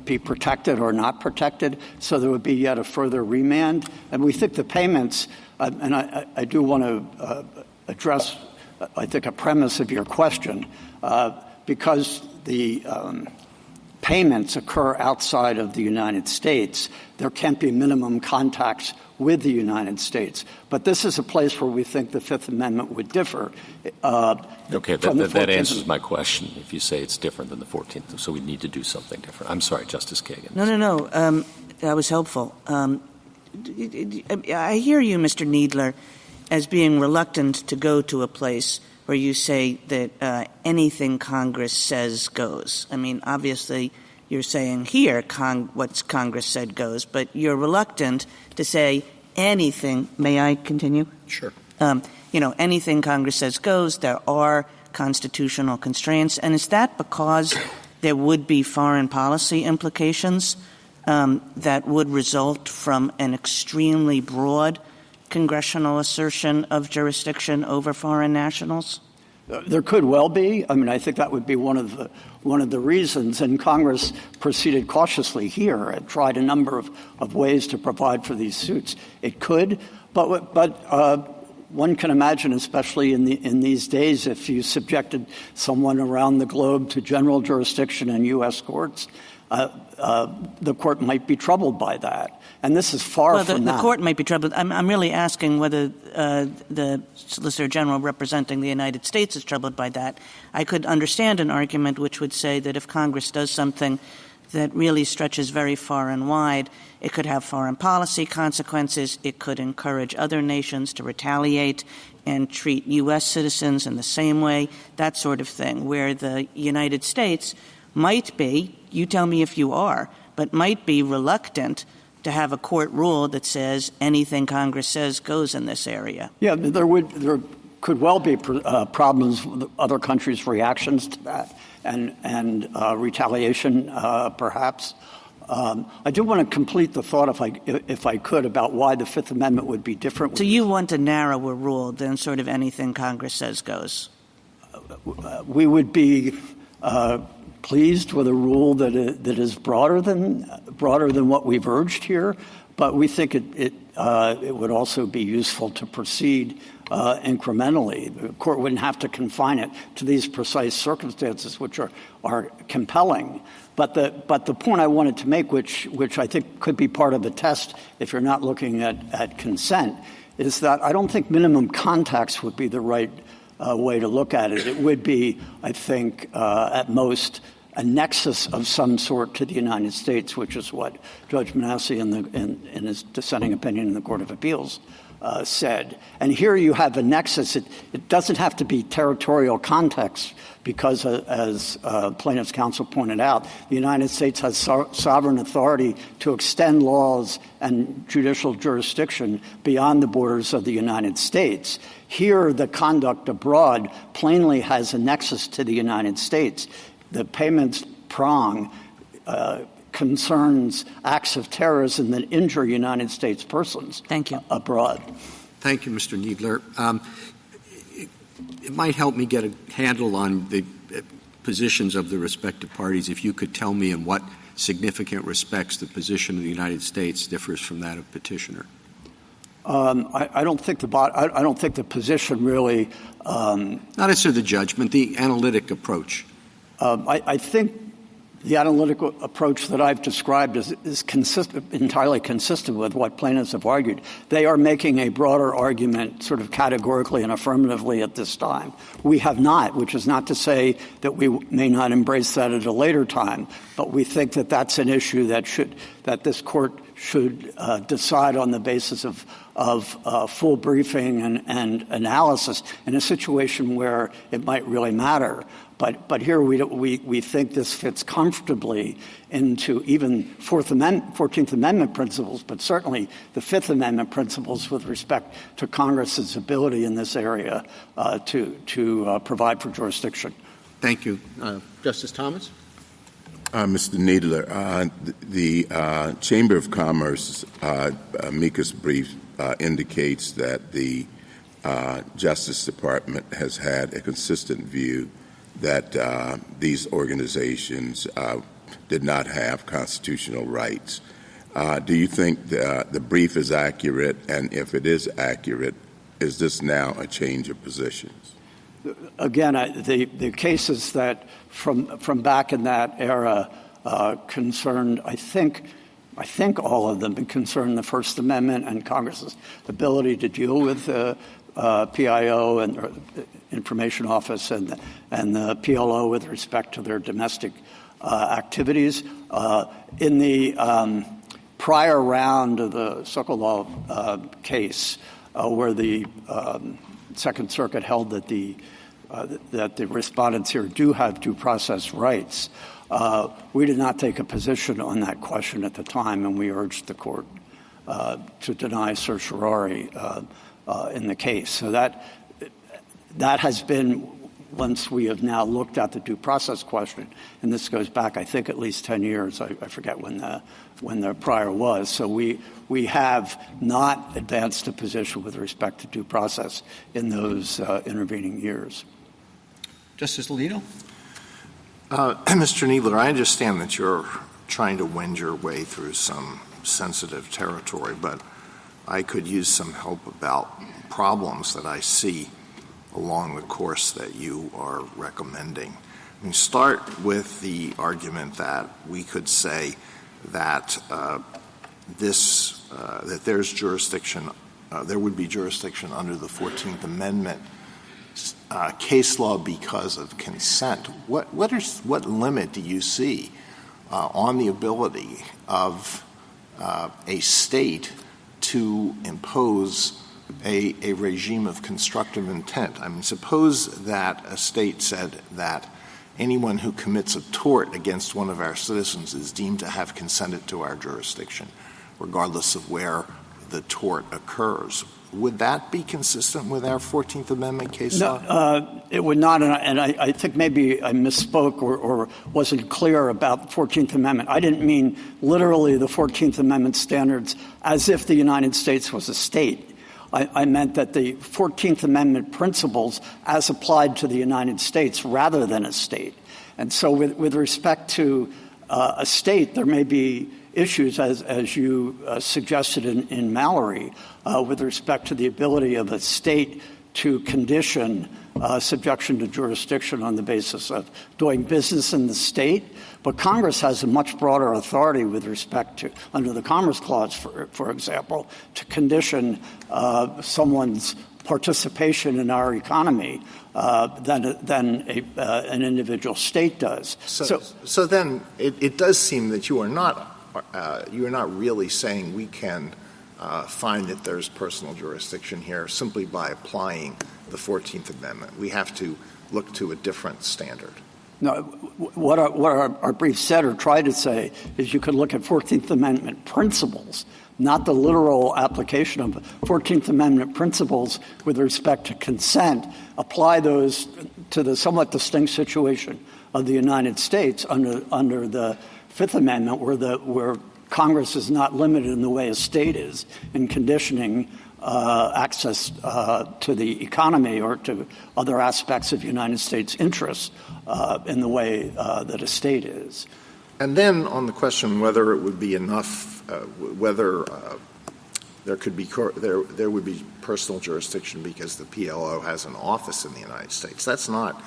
be protected or not protected. So there would be yet a further remand. And we think the payments, and I do want to address, I think, a premise of your question, because the payments occur outside of the United States, there can't be minimum contacts with the United States. But this is a place where we think the Fifth Amendment would differ. Okay, that answers my question, if you say it's different than the 14th, so we need to do something different. I'm sorry, Justice Kagan. No. That was helpful. I hear you, Mr. Kneedler, as being reluctant to go to a place where you say that anything Congress says goes. I mean, obviously, you're saying here what Congress said goes, but you're reluctant to say anything. May I continue? Sure. Anything Congress says goes. There are constitutional constraints. And is that because there would be foreign policy implications that would result from an extremely broad congressional assertion of jurisdiction over foreign nationals? There could well be. I mean, I think that would be one of the reasons. And Congress proceeded cautiously here and tried a number of ways to provide for these suits. It could, but one can imagine, especially in these days, if you subjected someone around the globe to general jurisdiction in U.S. courts, the court might be troubled by that. And this is far from that. The court might be troubled. I'm really asking whether the Solicitor General representing the United States is troubled by that. I could understand an argument which would say that if Congress does something that really stretches very far and wide, it could have foreign policy consequences. It could encourage other nations to retaliate and treat U.S. citizens in the same way, that sort of thing, where the United States might be, you tell me if you are, but might be reluctant to have a court rule that says anything Congress says goes in this area. Yeah, there could well be problems with other countries' reactions to that and retaliation, perhaps. I do want to complete the thought, if I could, about why the Fifth Amendment would be different. So you want a narrower rule than sort of anything Congress says goes? We would be pleased with a rule that is broader than what we've urged here, but we think it would also be useful to proceed incrementally. The court wouldn't have to confine it to these precise circumstances, which are compelling. But the point I wanted to make, which I think could be part of the test if you're not looking at consent, is that I don't think minimum contacts would be the right way to look at it. It would be, I think, at most a nexus of some sort to the United States, which is what Judge Manasseh in his dissenting opinion in the Court of Appeals said. And here you have a nexus. It doesn't have to be territorial context because, as plaintiff's counsel pointed out, the United States has sovereign authority to extend laws and judicial jurisdiction beyond the borders of the United States. Here, the conduct abroad plainly has a nexus to the United States. The payments prong concerns acts of terrorism that injure United States persons abroad. Thank you, Mr. Kneedler. It might help me get a handle on the positions of the respective parties if you could tell me in what significant respects the position of the United States differs from that of petitioner. I don't think the position really. Not as to the judgment, the analytic approach. I think the analytical approach that I've described is entirely consistent with what plaintiffs have argued. They are making a broader argument sort of categorically and affirmatively at this time. We have not, which is not to say that we may not embrace that at a later time, but we think that that's an issue that this court should decide on the basis of full briefing and analysis in a situation where it might really matter. But here we think this fits comfortably into even 14th Amendment principles, but certainly the Fifth Amendment principles with respect to Congress's ability in this area to provide for jurisdiction. Thank you. Justice Thomas? Mr. Kneedler, the Chamber of Commerce amicus brief indicates that the Justice Department has had a consistent view that these organizations did not have constitutional rights. Do you think the brief is accurate? And if it is accurate, is this now a change of positions? Again, the cases that from back in that era concerned, I think all of them concerned the First Amendment and Congress's ability to deal with PIO and Information Office and the PLO with respect to their domestic activities. In the prior round of the Sokolov case, where the Second Circuit held that the respondents here do have due process rights, we did not take a position on that question at the time, and we urged the court to deny certiorari in the case. So that has been, once we have now looked at the due process question, and this goes back, I think, at least 10 years. I forget when the prior was. So we have not advanced a position with respect to due process in those intervening years. Justice Alito? Mr. Kneedler, I understand that you're trying to wend your way through some sensitive territory, but I could use some help about problems that I see along the course that you are recommending. I mean, start with the argument that we could say that that there's jurisdiction, there would be jurisdiction under the 14th Amendment case law because of consent. What limit do you see on the ability of a state to impose a regime of constructive intent? I mean, suppose that a state said that anyone who commits a tort against one of our citizens is deemed to have consented to our jurisdiction, regardless of where the tort occurs. Would that be consistent with our 14th Amendment case law? No, it would not, and I think maybe I misspoke or wasn't clear about the 14th Amendment. I didn't mean literally the 14th Amendment standards as if the United States was a state. I meant that the 14th Amendment principles as applied to the United States rather than a state. And so with respect to a state, there may be issues, as you suggested in Mallory, with respect to the ability of a state to condition subjection to jurisdiction on the basis of doing business in the state. But Congress has a much broader authority with respect to, under the Commerce Clause, for example, to condition someone's participation in our economy than an individual state does. So then it does seem that you are not really saying we can find that there's personal jurisdiction here simply by applying the 14th Amendment. We have to look to a different standard. No, what our brief said or tried to say is you could look at 14th Amendment principles, not the literal application of 14th Amendment principles with respect to consent, apply those to the somewhat distinct situation of the United States under the Fifth Amendment where Congress is not limited in the way a state is in conditioning access to the economy or to other aspects of United States interests in the way that a state is. And then on the question whether it would be enough, whether there would be personal jurisdiction because the PLO has an office in the United States. That's not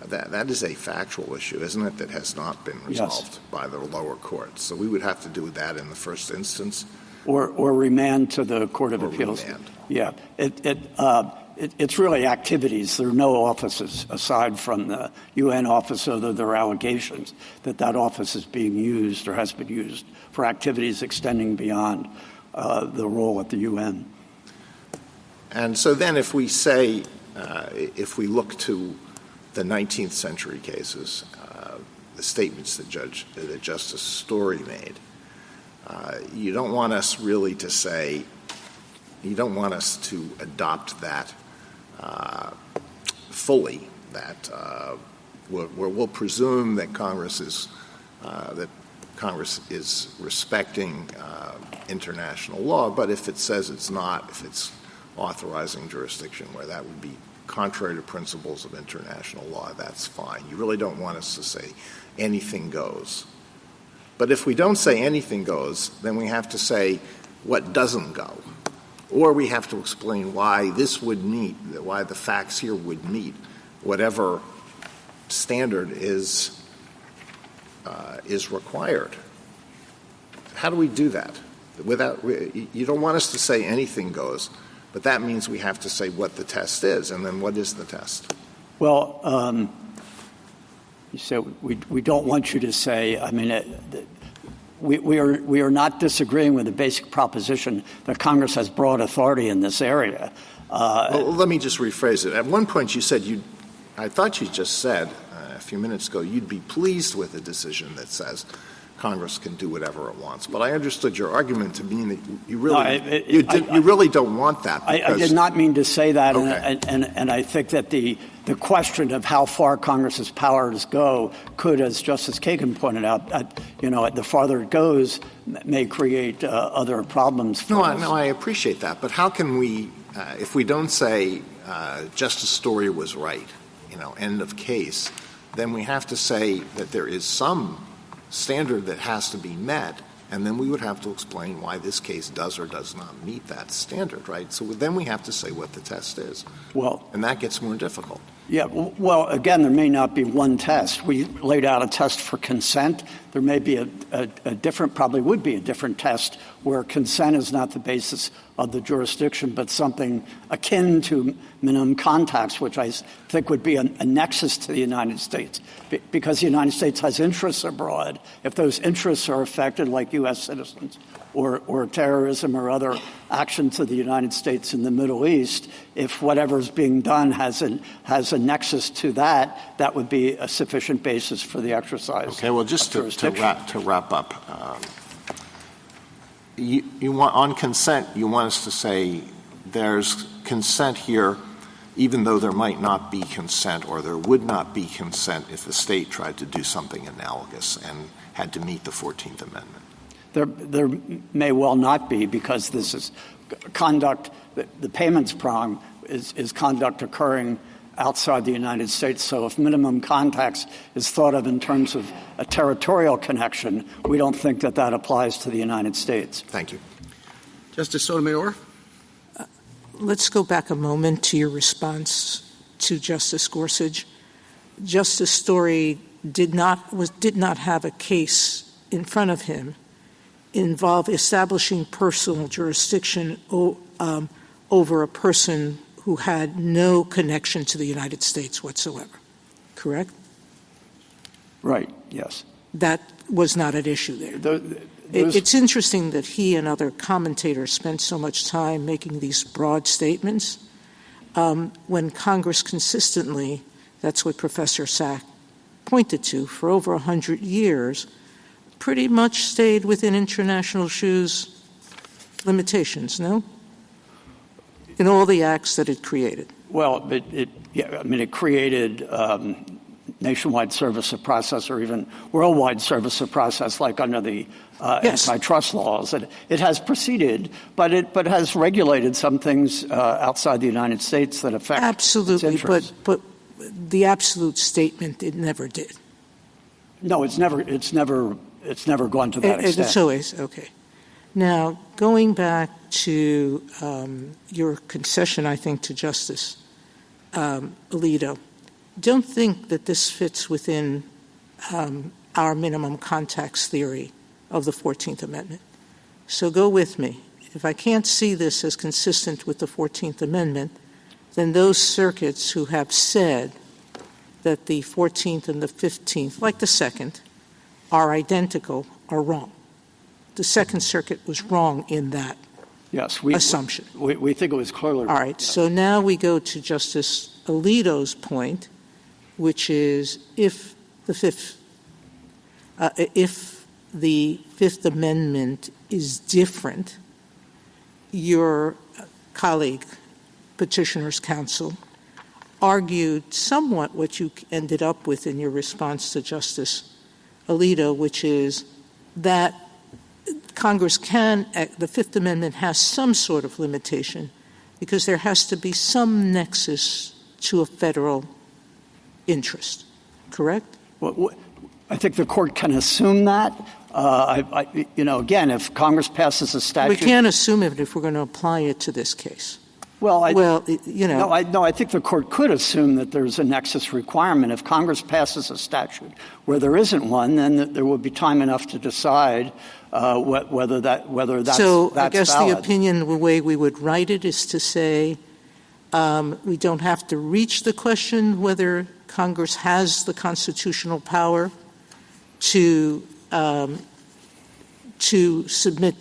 that is a factual issue, isn't it, that has not been resolved by the lower courts. So we would have to do that in the first instance. Or remand to the Court of Appeals. Remand. Yeah. It's really activities. There are no offices aside from the UN office, although there are allegations that office is being used or has been used for activities extending beyond the role at the UN. And so then if we say, if we look to the 19th century cases, the statements that Justice Story made, you don't want us really to say, you don't want us to adopt that fully, that we'll presume that Congress is respecting international law, but if it says it's not, if it's authorizing jurisdiction where that would be contrary to principles of international law, that's fine. You really don't want us to say anything goes. But if we don't say anything goes, then we have to say what doesn't go. Or we have to explain why this would meet, why the facts here would meet whatever standard is required. How do we do that? You don't want us to say anything goes, but that means we have to say what the test is, and then what is the test? Well, you said we don't want you to say, I mean, we are not disagreeing with the basic proposition that Congress has broad authority in this area. Well, let me just rephrase it. At one point you said I thought you just said a few minutes ago you'd be pleased with a decision that says Congress can do whatever it wants. But I understood your argument to mean that you really you really don't want that. I did not mean to say that, okay. and I think that the question of how far Congress's powers go could, as Justice Kagan pointed out, the farther it goes may create other problems for us. No, I appreciate that. But how can we, if we don't say Justice Story was right, end of case, then we have to say that there is some standard that has to be met, and then we would have to explain why this case does or does not meet that standard, right? So then we have to say what the test is. And that gets more difficult. Yeah, well, again, there may not be one test. We laid out a test for consent. There may be a different, probably would be a different test where consent is not the basis of the jurisdiction, but something akin to minimum contacts, which I think would be a nexus to the United States. Because the United States has interests abroad, if those interests are affected, like U.S. citizens or terrorism or other actions of the United States in the Middle East, if whatever's being done has a nexus to that would be a sufficient basis for the exercise. Okay, well, just to wrap up, You want, on consent, you want us to say there's consent here, even though there might not be consent, or there would not be consent if the state tried to do something analogous and had to meet the 14th Amendment. There may well not be, because this is conduct, the payments prong is conduct occurring outside the United States. So if minimum contacts is thought of in terms of a territorial connection, we don't think that that applies to the United States. Thank you. Justice Sotomayor? Let's go back a moment to your response to Justice Gorsuch. Justice Story did not have a case in front of him involve establishing personal jurisdiction over a person who had no connection to the United States whatsoever. Correct? Right, yes. That was not at issue there. It's interesting that he and other commentators spent so much time making these broad statements when Congress consistently, that's what Professor Sack pointed to, for over 100 years, pretty much stayed within international shoes limitations, no? In all the acts that it created. Well, it created nationwide service of process, or even worldwide service of process, like under the antitrust laws. It has proceeded, but has regulated some things outside the United States that affect absolutely, its interests. but the absolute statement it never did. No, it's never gone to that extent. It's always okay. Now, going back to your concession, I think, to Justice Alito, don't think that this fits within our minimum contacts theory of the 14th Amendment. So go with me. If I can't see this as consistent with the 14th Amendment, then those circuits who have said that the 14th and the 15th, like the 2nd, are identical are wrong. The Second Circuit was wrong in that assumption. We think it was clearly wrong. All right. Yes. So now we go to Justice Alito's point, which is if the Fifth Amendment is different, your colleague, Petitioner's Counsel, argued somewhat what you ended up with in your response to Justice Alito, which is that Congress the Fifth Amendment has some sort of limitation because there has to be some nexus to a federal interest. Correct? Well, I think the court can assume that. Again, if Congress passes a statute, we can't assume it if we're going to apply it to this case. No, I think the court could assume that there's a nexus requirement. If Congress passes a statute where there isn't one, then there will be time enough to decide whether that's So that's I guess valid. the opinion, the way we would write it is to say we don't have to reach the question whether Congress has the constitutional power to submit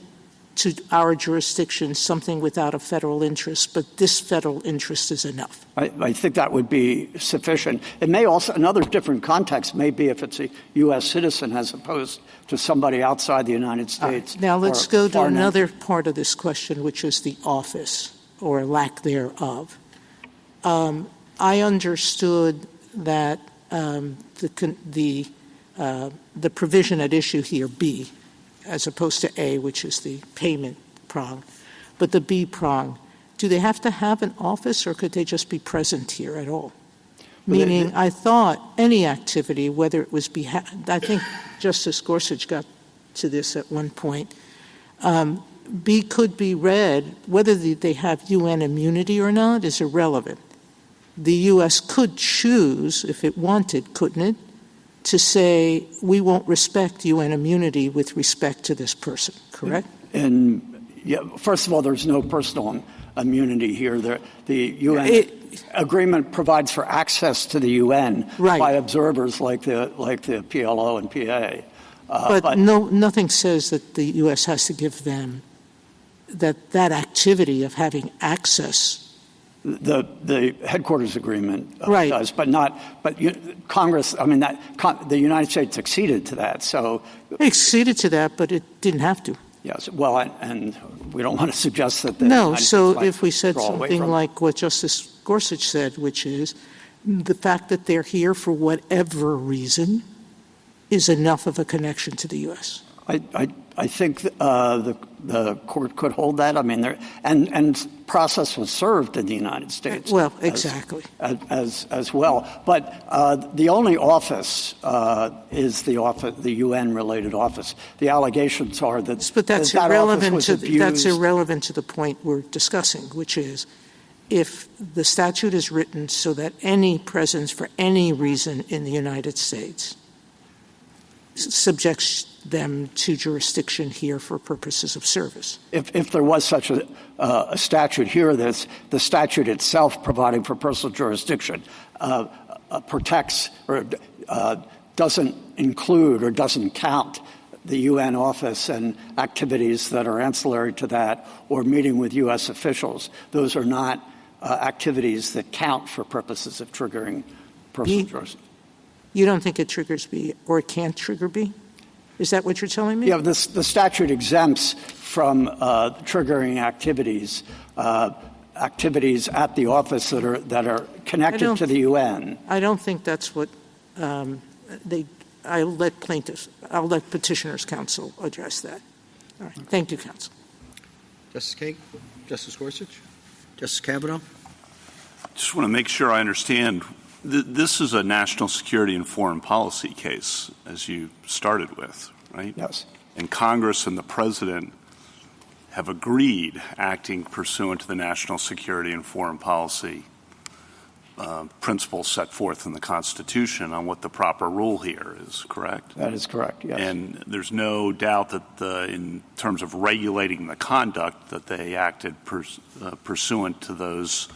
to our jurisdiction something without a federal interest, but this federal interest is enough. I think that would be sufficient. It may also, another different context may be if it's a U.S. citizen as opposed to somebody outside the United States. Now let's go to another part of this question, which is the office or lack thereof. I understood that the provision at issue here, B, as opposed to A, which is the payment prong, but the B prong, do they have to have an office or could they just be present here at all? Meaning, I thought any activity, whether it was I think Justice Gorsuch got to this at one point, B could be read, whether they have UN immunity or not is irrelevant. The U.S. could choose, if it wanted, couldn't it, to say we won't respect UN immunity with respect to this person, correct? And first of all, there's no personal immunity here. The UN agreement provides for access to the UN by observers like the PLO and PA. But nothing says that the U.S. has to give them that activity of having access. The headquarters agreement does, but Congress. I mean, the United States acceded to that. So it acceded to that, but it didn't have to. Yes. Well, and we don't want to suggest that the No, United so States might if we said draw away something from- like what Justice Gorsuch said, which is the fact that they're here for whatever reason is enough of a connection to the U.S. I think the court could hold that. I mean, and process was served in the United States. Well, exactly. As well. But the only office is the UN-related office. The allegations are that But that's that irrelevant office to was abused. that's irrelevant to the point we're discussing, which is if the statute is written so that any presence for any reason in the United States subjects them to jurisdiction here for purposes of service. If there was such a statute here, the statute itself providing for personal jurisdiction protects or doesn't include or doesn't count the UN office and activities that are ancillary to that or meeting with U.S. officials. Those are not activities that count for purposes of triggering personal jurisdiction. You don't think it triggers B or it can't trigger B? Is that what you're telling me? Yeah, the statute exempts from triggering activities at the office that are connected to the UN. I don't think that's what I'll let petitioners' counsel address that. All right. Thank you, counsel. Justice Kagan? Justice Gorsuch? Justice Kavanaugh? Just want to make sure I understand. This is a national security and foreign policy case, as you started with, right? Yes. And Congress and the President have agreed, acting pursuant to the national security and foreign policy principles set forth in the Constitution on what the proper rule here is, correct? That is correct, yes. And there's no doubt that in terms of regulating the conduct that they acted pursuant to those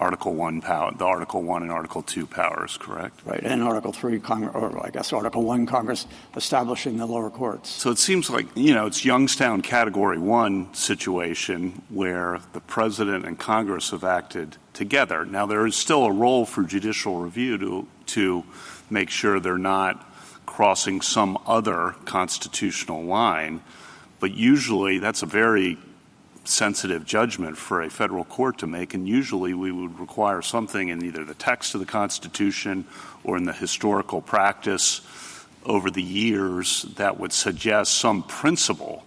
Article 1 the Article 1 and Article 2 powers, correct? Right, and Article 3, or I guess Article 1, Congress establishing the lower courts. So it seems like, it's Youngstown Category 1 situation where the President and Congress have acted together. Now, there is still a role for judicial review to make sure they're not crossing some other constitutional line, but usually that's a very sensitive judgment for a federal court to make, and usually we would require something in either the text of the Constitution or in the historical practice over the years that would suggest some principle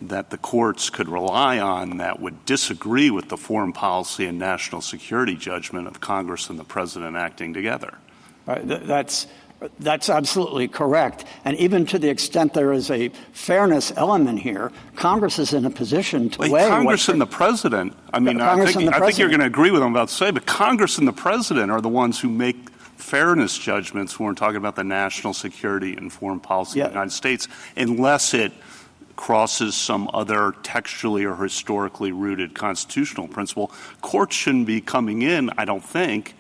that the courts could rely on that would disagree with the foreign policy and national security judgment of Congress and the President acting together. That's absolutely correct. And even to the extent there is a fairness element here, Congress is in a position to weigh Congress and the President, I think you're going to agree with what I'm about to say, but Congress and the President are the ones who make fairness judgments when we're talking about the national security and foreign policy of the United States, unless it crosses some other textually or historically rooted constitutional principle. Courts shouldn't be coming in, I don't think,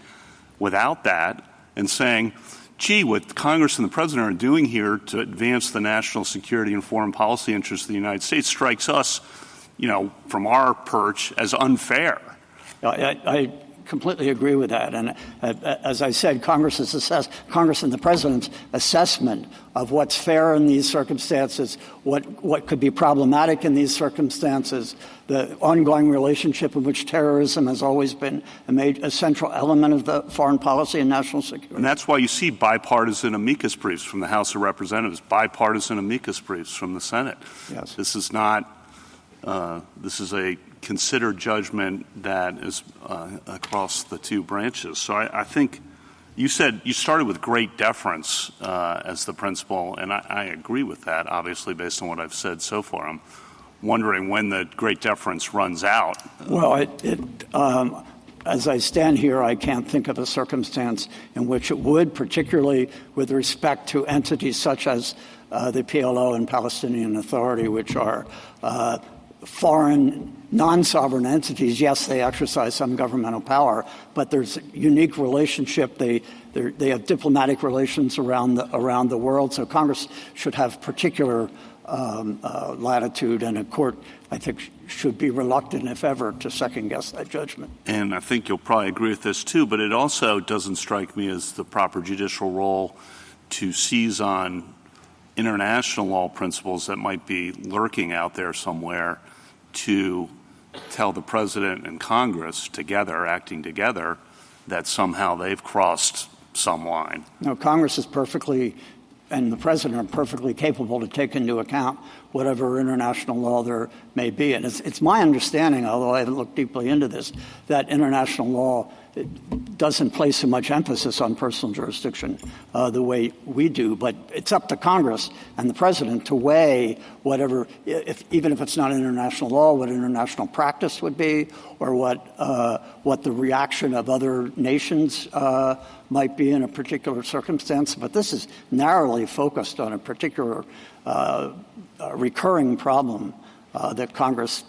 without that and saying, gee, what Congress and the President are doing here to advance the national security and foreign policy interests of the United States strikes us, from our perch as unfair. I completely agree with that. And as I said, Congress and the President's assessment of what's fair in these circumstances, what could be problematic in these circumstances, the ongoing relationship in which terrorism has always been a central element of the foreign policy and national security. And that's why you see bipartisan amicus briefs from the House of Representatives, bipartisan amicus briefs from the Senate. Yes. This is not this is a considered judgment that is across the two branches. So I think you said you started with great deference as the principle, and I agree with that, obviously, based on what I've said so far. I'm wondering when the great deference runs out. Well, as I stand here, I can't think of a circumstance in which it would, particularly with respect to entities such as the PLO and Palestinian Authority, which are foreign, non-sovereign entities. Yes, they exercise some governmental power, but there's a unique relationship. They have diplomatic relations around the world. So Congress should have particular latitude, and a court, I think, should be reluctant, if ever, to second-guess that judgment. And I think you'll probably agree with this, too, but it also doesn't strike me as the proper judicial role to seize on international law principles that might be lurking out there somewhere to tell the president and Congress together, acting together, that somehow they've crossed some line? No, Congress is perfectly, and the president are perfectly capable to take into account whatever international law there may be. And it's my understanding, although I haven't looked deeply into this, that international law doesn't place so much emphasis on personal jurisdiction the way we do. But it's up to Congress and the president to weigh whatever, even if it's not international law, what international practice would be, or what the reaction of other nations might be in a particular circumstance. But this is narrowly focused on a particular recurring problem that Congress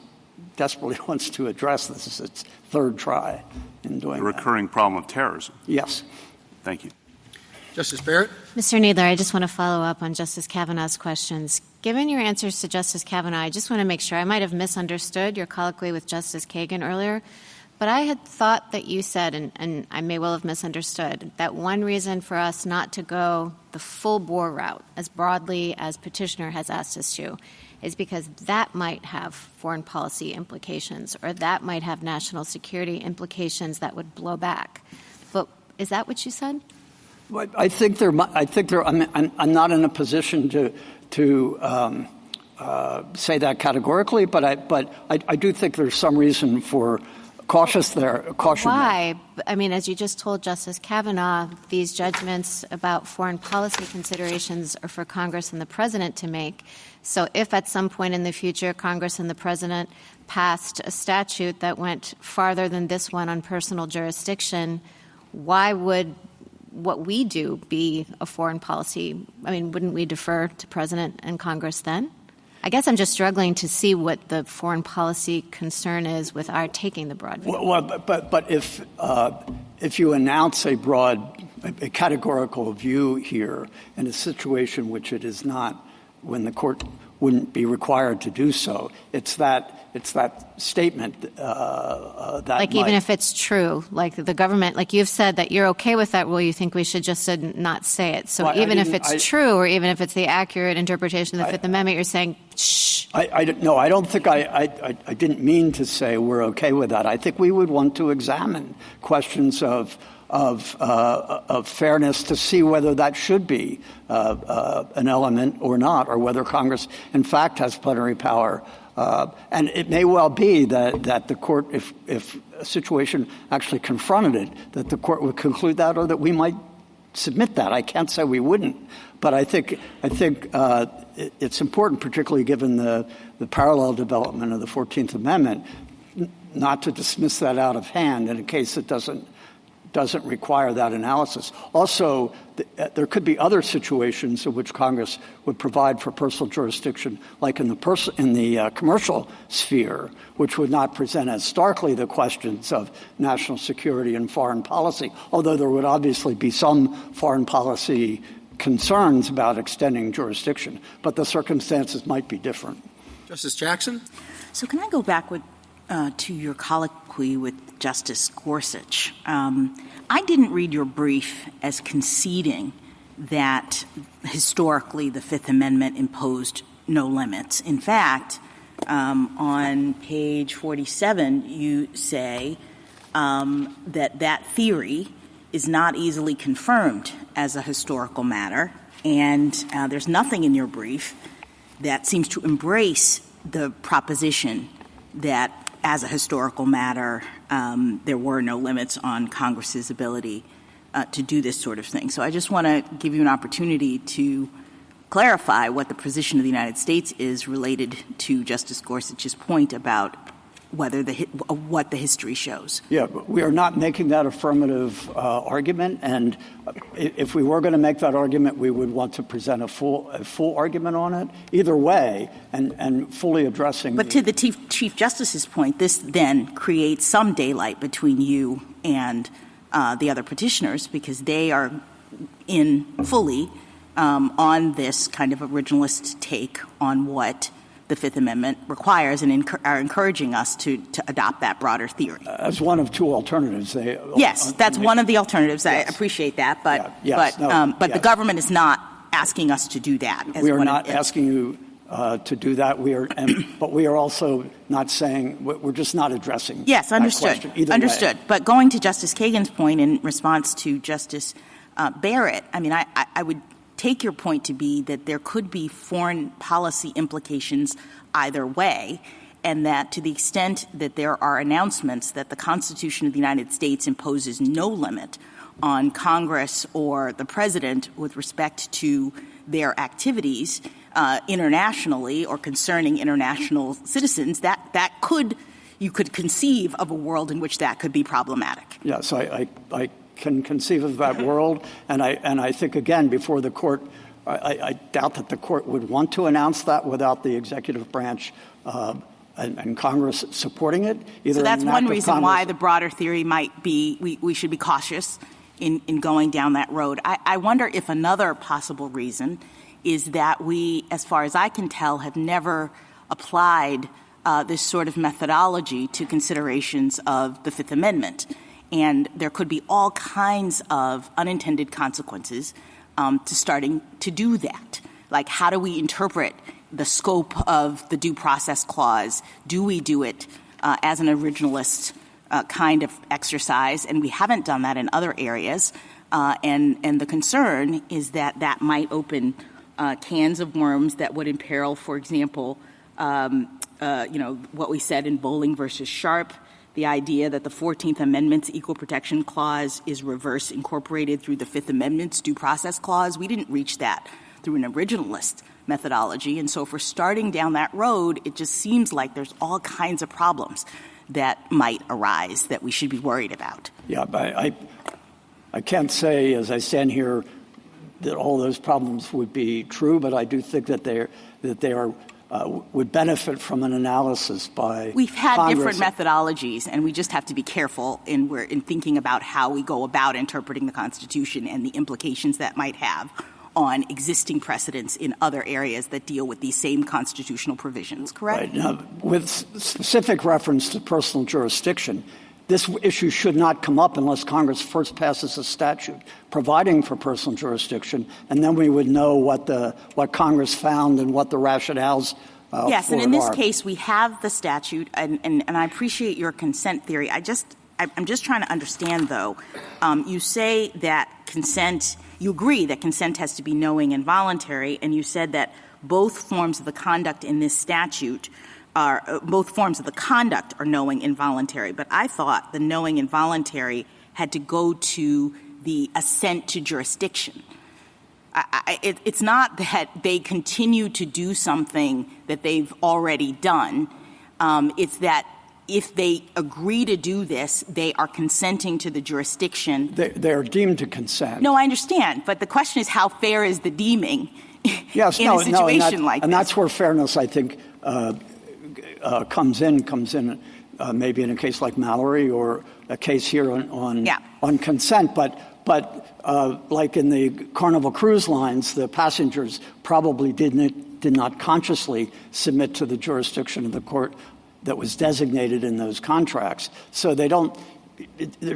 desperately wants to address. This is its third try in doing the recurring problem of terrorism. Yes. Thank you. Justice Barrett? Mr. Kneedler, I just want to follow up on Justice Kavanaugh's questions. Given your answers to Justice Kavanaugh, I just want to make sure I might have misunderstood your colloquy with Justice Kagan earlier, but I had thought that you said, and I may well have misunderstood, that one reason for us not to go the full bore route as broadly as petitioner has asked us to is because that might have foreign policy implications, or that might have national security implications that would blow back. But is that what you said? Well, I think I'm not in a position to say that categorically, but I do think there's some reason for caution there. Why? I mean, as you just told Justice Kavanaugh, these judgments about foreign policy considerations are for Congress and the president to make. So if at some point in the future Congress and the president passed a statute that went farther than this one on personal jurisdiction, why would what we do be a foreign policy? I mean, wouldn't we defer to president and Congress then? I guess I'm just struggling to see what the foreign policy concern is with our taking the broad view. Well, but if you announce a categorical view here in a situation which it is not, when the court wouldn't be required to do so, it's that statement that like even if it's true, like the government, like you've said that you're okay with that rule, you think we should just not say it. So even if it's true, or even if it's the accurate interpretation of the Fifth Amendment, you're saying, shh. No, I don't think I didn't mean to say we're okay with that. I think we would want to examine questions of fairness to see whether that should be an element or not, or whether Congress, in fact, has plenary power. And it may well be that the court, if a situation actually confronted it, that the court would conclude that, or that we might submit that. I can't say we wouldn't, but I think it's important, particularly given the parallel development of the 14th Amendment, not to dismiss that out of hand in a case that doesn't require that analysis. Also, there could be other situations in which Congress would provide for personal jurisdiction, like in the commercial sphere, which would not present as starkly the questions of national security and foreign policy, although there would obviously be some foreign policy concerns about extending jurisdiction. But the circumstances might be different. Justice Jackson? So can I go back to your colloquy with Justice Gorsuch? I didn't read your brief as conceding that historically the Fifth Amendment imposed no limits. In fact, on page 47, you say that theory is not easily confirmed as a historical matter, and there's nothing in your brief that seems to embrace the proposition that as a historical matter, there were no limits on Congress's ability to do this sort of thing. So I just want to give you an opportunity to clarify what the position of the United States is related to Justice Gorsuch's point about whether what the history shows. Yeah, but we are not making that affirmative argument, and if we were going to make that argument, we would want to present a full argument on it. Either way, and fully addressing. But to the Chief Justice's point, this then creates some daylight between you and the other petitioners, because they are in fully on this kind of originalist take on what the Fifth Amendment requires, and are encouraging us to adopt that broader theory. As one of two alternatives. Yes, that's one of the alternatives. Yes. I appreciate that, but the government is not asking us to do that. We are not asking you to do that. But we are also not saying we're just not addressing. Yes, understood. Understood. But going to Justice Kagan's point in response to Justice Barrett, I mean, I would take your point to be that there could be foreign policy implications either way, and that to the extent that there are announcements that the Constitution of the United States imposes no limit on Congress or the President with respect to their activities internationally or concerning international citizens, that you could conceive of a world in which that could be problematic. Yes, I can conceive of that world, and I think, again, before the court, I doubt that the court would want to announce that without the executive branch and Congress supporting it. So that's one reason why the broader theory might be we should be cautious in going down that road. I wonder if another possible reason is that we, as far as I can tell, have never applied this sort of methodology to considerations of the Fifth Amendment. And there could be all kinds of unintended consequences to starting to do that. Like, how do we interpret the scope of the Due Process Clause? Do we do it as an originalist kind of exercise? And we haven't done that in other areas. And the concern is that that might open cans of worms that would imperil, for example, what we said in Bowling versus Sharp, the idea that the 14th Amendment's Equal Protection Clause is reverse incorporated through the Fifth Amendment's Due Process Clause. We didn't reach that through an originalist methodology. And so if we're starting down that road, it just seems like there's all kinds of problems that might arise that we should be worried about. Yeah, but I can't say, as I stand here, that all those problems would be true, but I do think that they are would benefit from an analysis by We've had Congress. different methodologies, and we just have to be careful in thinking about how we go about interpreting the Constitution and the implications that might have on existing precedents in other areas that deal with these same constitutional provisions, correct? Right. Now, with specific reference to personal jurisdiction, this issue should not come up unless Congress first passes a statute providing for personal jurisdiction, and then we would know what Congress found and what the rationales yes, for and in it this are. case, we have the statute, and I appreciate your consent theory. I'm just trying to understand, though. You say that consent, you agree that consent has to be knowing and voluntary, and you said that both forms of the conduct in this statute both forms of the conduct are knowing and voluntary. But I thought the knowing and voluntary had to go to the assent to jurisdiction. It's not that they continue to do something that they've already done. It's that if they agree to do this, they are consenting to the jurisdiction. They are deemed to consent. No, I understand. But the question is, how fair is the deeming yes, in a situation like this? And that's where fairness, I think, comes in maybe in a case like Mallory or a case here on consent. But like in the Carnival Cruise Lines, the passengers probably did not consciously submit to the jurisdiction of the court that was designated in those contracts. So there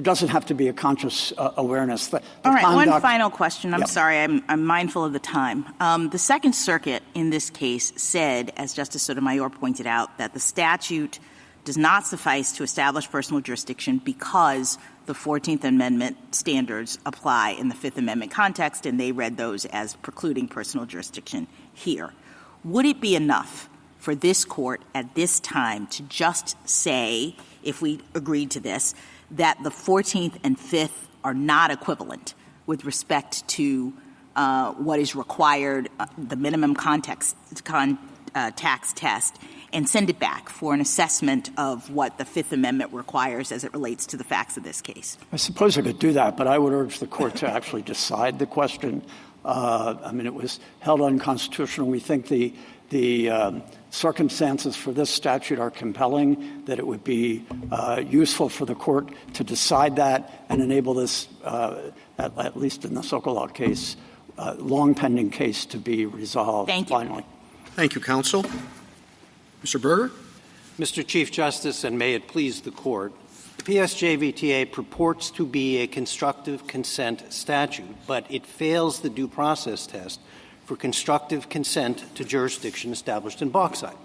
doesn't have to be a conscious awareness. All right, one final question. I'm sorry, I'm mindful of the time. The Second Circuit in this case said, as Justice Sotomayor pointed out, that the statute does not suffice to establish personal jurisdiction because the 14th Amendment standards apply in the Fifth Amendment context, and they read those as precluding personal jurisdiction here. Would it be enough for this court at this time to just say, if we agreed to this, that the 14th and 5th are not equivalent with respect to what is required, the minimum tax test, and send it back for an assessment of what the Fifth Amendment requires as it relates to the facts of this case? I suppose I could do that, but I would urge the court to actually decide the question. I mean, it was held unconstitutional. We think the circumstances for this statute are compelling, that it would be useful for the court to decide that and enable this, at least in the Sokolov case, long pending case to be resolved. Thank you. Finally. Thank you, counsel. Mr. Berger? Mr. Chief Justice, and may it please the Court, the PSJVTA purports to be a constructive consent statute, but it fails the due process test for constructive consent to jurisdiction established in Bauxite.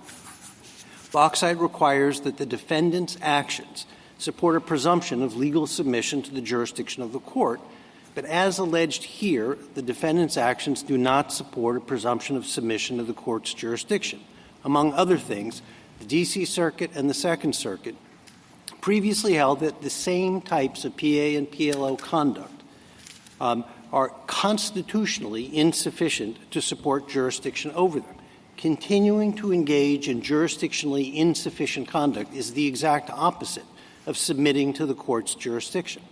Bauxite requires that the defendant's actions support a presumption of legal submission to the jurisdiction of the court, but as alleged here, the defendant's actions do not support a presumption of submission to the court's jurisdiction. Among other things, the D.C. Circuit and the Second Circuit previously held that the same types of PA and PLO conduct are constitutionally insufficient to support jurisdiction over them. Continuing to engage in jurisdictionally insufficient conduct is the exact opposite of submitting to the court's jurisdiction.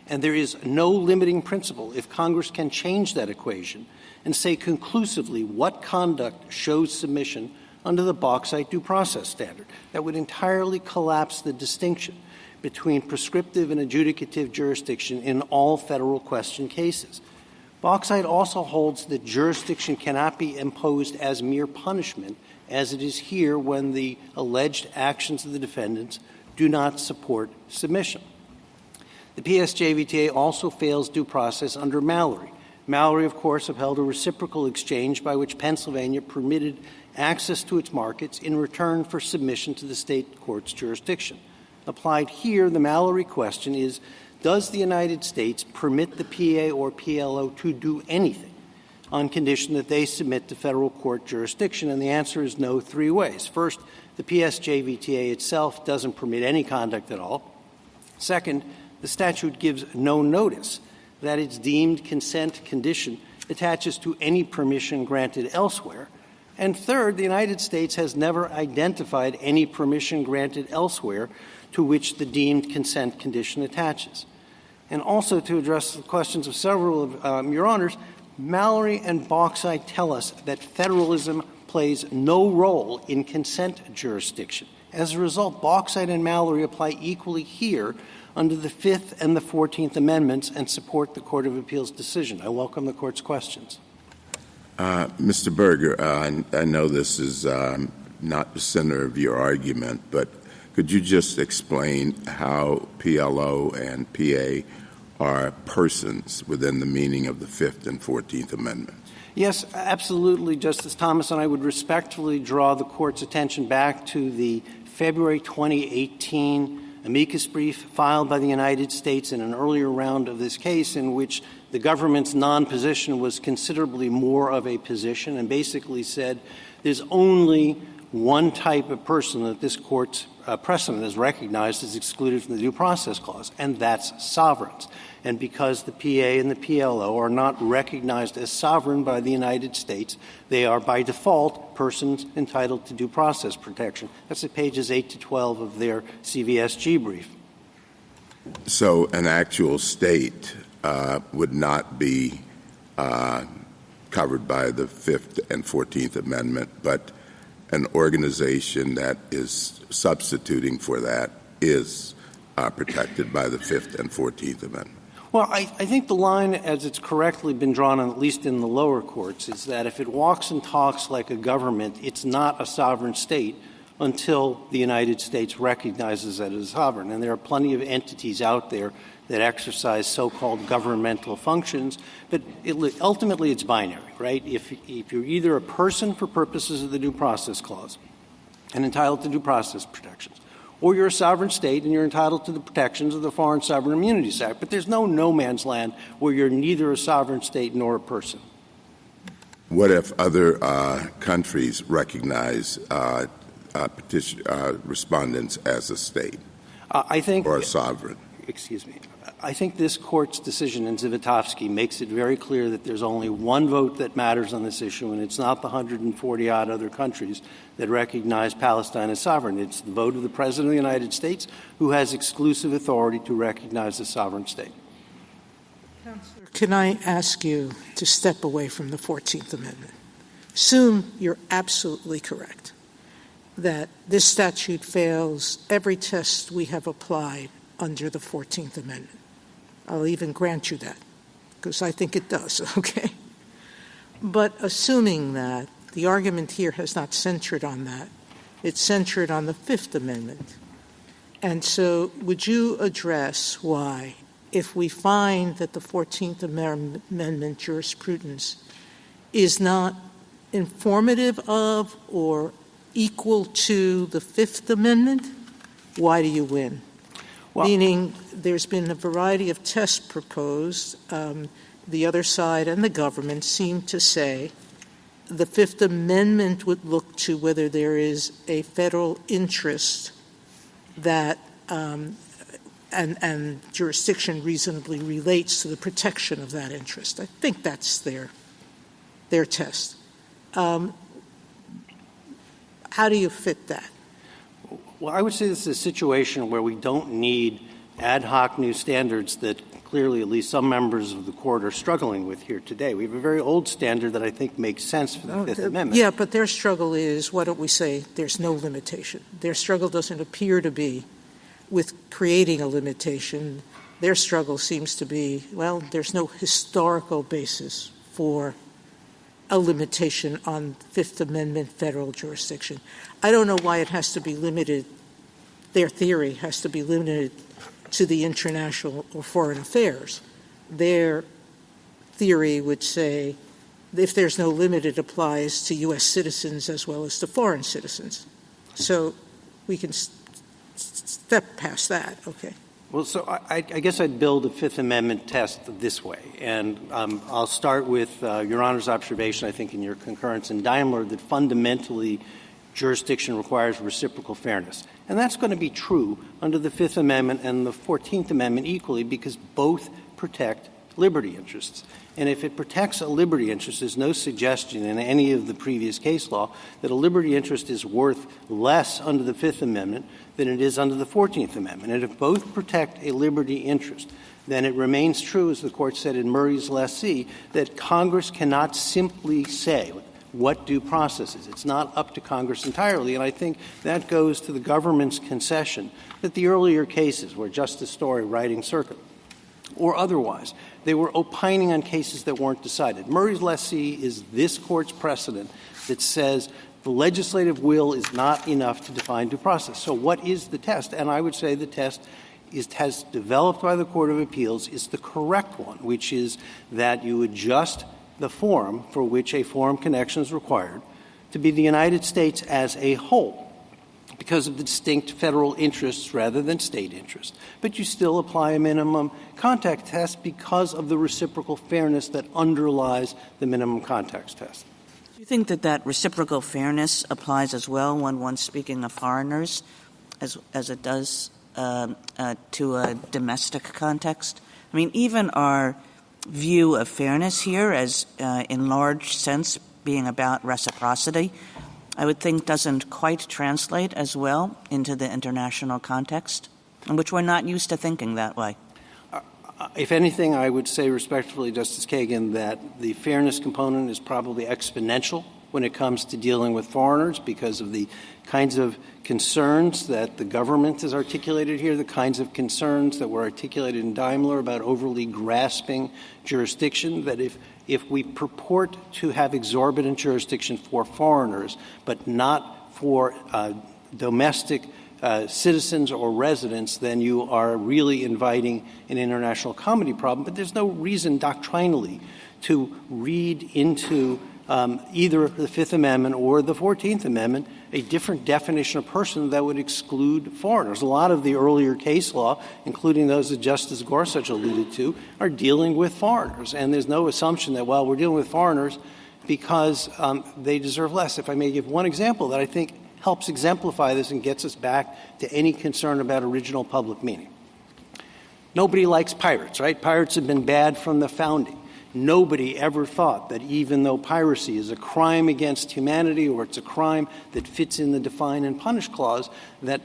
And there is no limiting principle if Congress can change that equation and say conclusively what conduct shows submission under the Bauxite due process standard. That would entirely collapse the distinction between prescriptive and adjudicative jurisdiction in all federal question cases. Bauxite also holds that jurisdiction cannot be imposed as mere punishment, as it is here when the alleged actions of the defendants do not support submission. The PSJVTA also fails due process under Mallory. Mallory, of course, upheld a reciprocal exchange by which Pennsylvania permitted access to its markets in return for submission to the state court's jurisdiction. Applied here, the Mallory question is, does the United States permit the PA or PLO to do anything on condition that they submit to federal court jurisdiction? And the answer is no, three ways. First, the PSJVTA itself doesn't permit any conduct at all. Second, the statute gives no notice that its deemed consent condition attaches to any permission granted elsewhere. And third, the United States has never identified any permission granted elsewhere to which the deemed consent condition attaches. And also to address the questions of several of Your Honors, Mallory and Bauxite tell us that federalism plays no role in consent jurisdiction. As a result, Bauxite and Mallory apply equally here under the Fifth and the 14th Amendments and support the Court of Appeals decision. I welcome the Court's questions. Mr. Berger, I know this is not the center of your argument, but could you just explain how PLO and PA are persons within the meaning of the Fifth and 14th Amendments? Yes, absolutely, Justice Thomas, and I would respectfully draw the Court's attention back to the February 2018 amicus brief filed by the United States in an earlier round of this case in which the government's non-position was considerably more of a position and basically said there's only one type of person that this Court's precedent has recognized as excluded from the Due Process Clause, and that's sovereigns. And because the PA and the PLO are not recognized as sovereign by the United States, they are by default persons entitled to due process protection. That's at pages 8 to 12 of their CVSG brief. So an actual state would not be covered by the Fifth and 14th Amendment, but an organization that is substituting for that is protected by the Fifth and 14th Amendment. Well, I think the line, as it's correctly been drawn, at least in the lower courts, is that if it walks and talks like a government, it's not a sovereign state until the United States recognizes that it is sovereign. And there are plenty of entities out there that exercise so-called governmental functions, but ultimately it's binary, right? If you're either a person for purposes of the Due Process Clause and entitled to due process protections, or you're a sovereign state and you're entitled to the protections of the Foreign Sovereign Immunities Act. But there's no man's land where you're neither a sovereign state nor a person. What if other countries recognize respondents as a state or a sovereign? Excuse me. I think this Court's decision in Zivotofsky makes it very clear that there's only one vote that matters on this issue, and it's not the 140-odd other countries that recognize Palestine as sovereign. It's the vote of the President of the United States, who has exclusive authority to recognize a sovereign state. Counselor, can I ask you to step away from the 14th Amendment? Assume you're absolutely correct that this statute fails every test we have applied under the 14th Amendment. I'll even grant you that, because I think it does, okay? But assuming that, the argument here has not centered on that. It's centered on the Fifth Amendment. And so would you address why, if we find that the 14th Amendment jurisprudence is not informative of or equal to the Fifth Amendment, why do you win? Well, meaning there's been a variety of tests proposed. The other side and the government seem to say the Fifth Amendment would look to whether there is a federal interest that and jurisdiction reasonably relates to the protection of that interest. I think that's their test. How do you fit that? Well, I would say this is a situation where we don't need ad hoc new standards that clearly at least some members of the court are struggling with here today. We have a very old standard that I think makes sense for the Fifth Amendment. Yeah, but their struggle is, why don't we say there's no limitation? Their struggle doesn't appear to be with creating a limitation. Their struggle seems to be, well, there's no historical basis for a limitation on Fifth Amendment federal jurisdiction. I don't know why it has to be limited. Their theory has to be limited to the international or foreign affairs. Their theory would say if there's no limit, it applies to U.S. citizens as well as to foreign citizens. So we can step past that. Okay. Well, so I guess I'd build a Fifth Amendment test this way. And I'll start with Your Honor's observation, I think, in your concurrence in Daimler, that fundamentally jurisdiction requires reciprocal fairness. And that's going to be true under the Fifth Amendment and the 14th Amendment equally, because both protect liberty interests. And if it protects a liberty interest, there's no suggestion in any of the previous case law that a liberty interest is worth less under the Fifth Amendment than it is under the 14th Amendment. And if both protect a liberty interest, then it remains true, as the Court said in Murray's lessee, that Congress cannot simply say what due process is. It's not up to Congress entirely. And I think that goes to the government's concession that the earlier cases where Justice Story writing circuit or otherwise, they were opining on cases that weren't decided. Murray's lessee is this Court's precedent that says the legislative will is not enough to define due process. So what is the test? And I would say the test has developed by the Court of Appeals is the correct one, which is that you adjust the forum for which a forum connection is required to be the United States as a whole because of the distinct federal interests rather than state interests. But you still apply a minimum contact test because of the reciprocal fairness that underlies the minimum contact test. Do you think that reciprocal fairness applies as well when one's speaking of foreigners as it does to a domestic context? I mean, even our view of fairness here as in large sense being about reciprocity, I would think doesn't quite translate as well into the international context, in which we're not used to thinking that way. If anything, I would say respectfully, Justice Kagan, that the fairness component is probably exponential when it comes to dealing with foreigners because of the kinds of concerns that the government has articulated here, the kinds of concerns that were articulated in Daimler about overly grasping jurisdiction, that if we purport to have exorbitant jurisdiction for foreigners but not for domestic citizens or residents, then you are really inviting an international comedy problem. But there's no reason doctrinally to read into either the Fifth Amendment or the 14th Amendment a different definition of person that would exclude foreigners. A lot of the earlier case law, including those that Justice Gorsuch alluded to, are dealing with foreigners. And there's no assumption that, well, we're dealing with foreigners because they deserve less. If I may give one example that I think helps exemplify this and gets us back to any concern about original public meaning. Nobody likes pirates, right? Pirates have been bad from the founding. Nobody ever thought that even though piracy is a crime against humanity or it's a crime that fits in the define and punish clause, that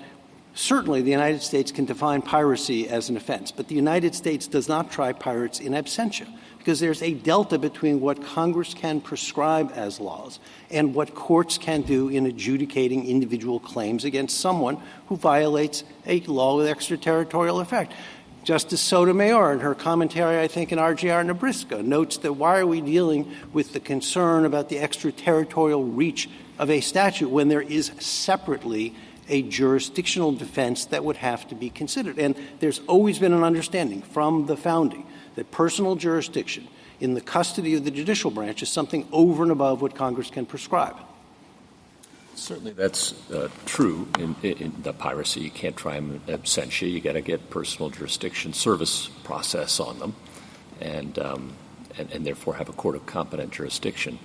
certainly the United States can define piracy as an offense. But the United States does not try pirates in absentia because there's a delta between what Congress can prescribe as laws and what courts can do in adjudicating individual claims against someone who violates a law with extraterritorial effect. Justice Sotomayor, in her commentary, I think, in RGR Nabrisco, notes that why are we dealing with the concern about the extraterritorial reach of a statute when there is separately a jurisdictional defense that would have to be considered? And there's always been an understanding from the founding that personal jurisdiction in the custody of the judicial branch is something over and above what Congress can prescribe. Certainly that's true in the piracy. You can't try them in absentia. You got to get personal jurisdiction service process on them and therefore have a court of competent jurisdiction.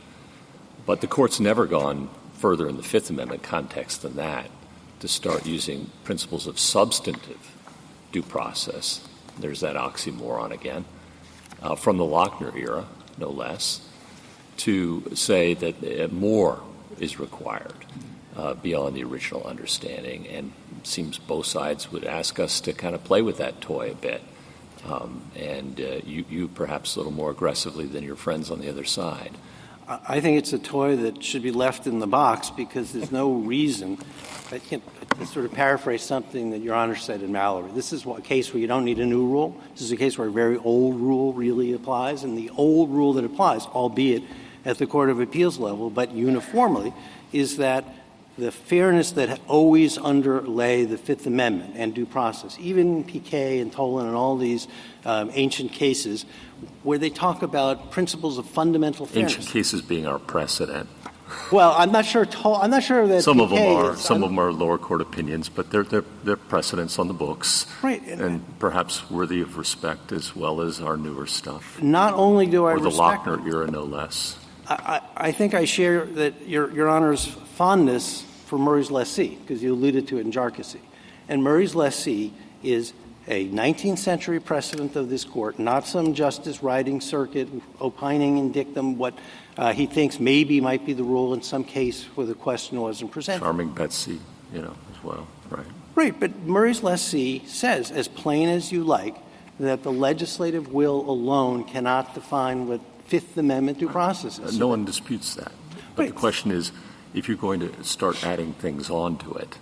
But the court's never gone further in the Fifth Amendment context than that to start using principles of substantive due process. There's that oxymoron again, from the Lochner era, no less, to say that more is required beyond the original understanding. And it seems both sides would ask us to kind of play with that toy a bit. You perhaps a little more aggressively than your friends on the other side. I think it's a toy that should be left in the box because there's no reason. I can't sort of paraphrase something that Your Honor said in Mallory. This is a case where you don't need a new rule. This is a case where a very old rule really applies, and the old rule that applies, albeit at the Court of Appeals level, but uniformly, is that the fairness that always underlay the Fifth Amendment and due process, even Piquet and Tolan and all these ancient cases, where they talk about principles of fundamental fairness. Ancient cases being our precedent. Well, I'm not sure that some of them are. Is, some of them are lower court opinions, but they're precedents on the books, right? And perhaps worthy of respect as well as our newer stuff. Not only do I or the respect Lochner era, no less. I think I share that Your Honor's fondness for Murray's lessee, because you alluded to it in Jarkissi. And Murray's lessee is a 19th century precedent of this court, not some justice riding circuit opining in dictum what he thinks maybe might be the rule in some case where the question wasn't presented. Charming Betsy, as well, right? Right, but Murray's lessee says, as plain as you like, that the legislative will alone cannot define what Fifth Amendment due process is. No one disputes that. But right. The question is, if you're going to start adding things onto it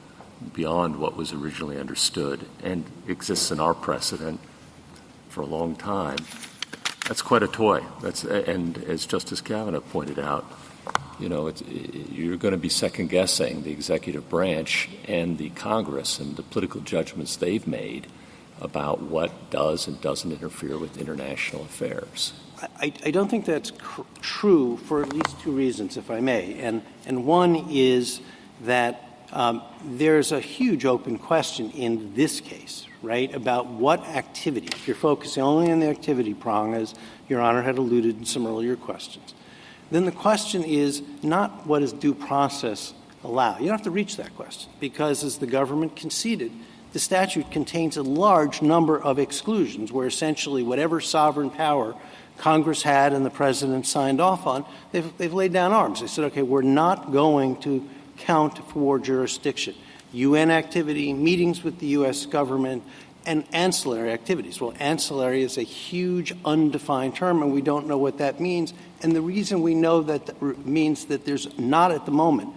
beyond what was originally understood and exists in our precedent for a long time, that's quite a toy. And as Justice Kavanaugh pointed out, you're going to be second-guessing the executive branch and the Congress and the political judgments they've made about what does and doesn't interfere with international affairs. I don't think that's true for at least two reasons, if I may. And one is that there's a huge open question in this case, right, about what activity. If you're focusing only on the activity prong, as Your Honor had alluded in some earlier questions, then the question is not what does due process allow. You don't have to reach that question because, as the government conceded, the statute contains a large number of exclusions where essentially whatever sovereign power Congress had and the President signed off on, they've laid down arms. They said, okay, we're not going to count for jurisdiction. UN activity, meetings with the U.S. government, and ancillary activities. Well, ancillary is a huge undefined term, and we don't know what that means. And the reason we know that means that there's not at the moment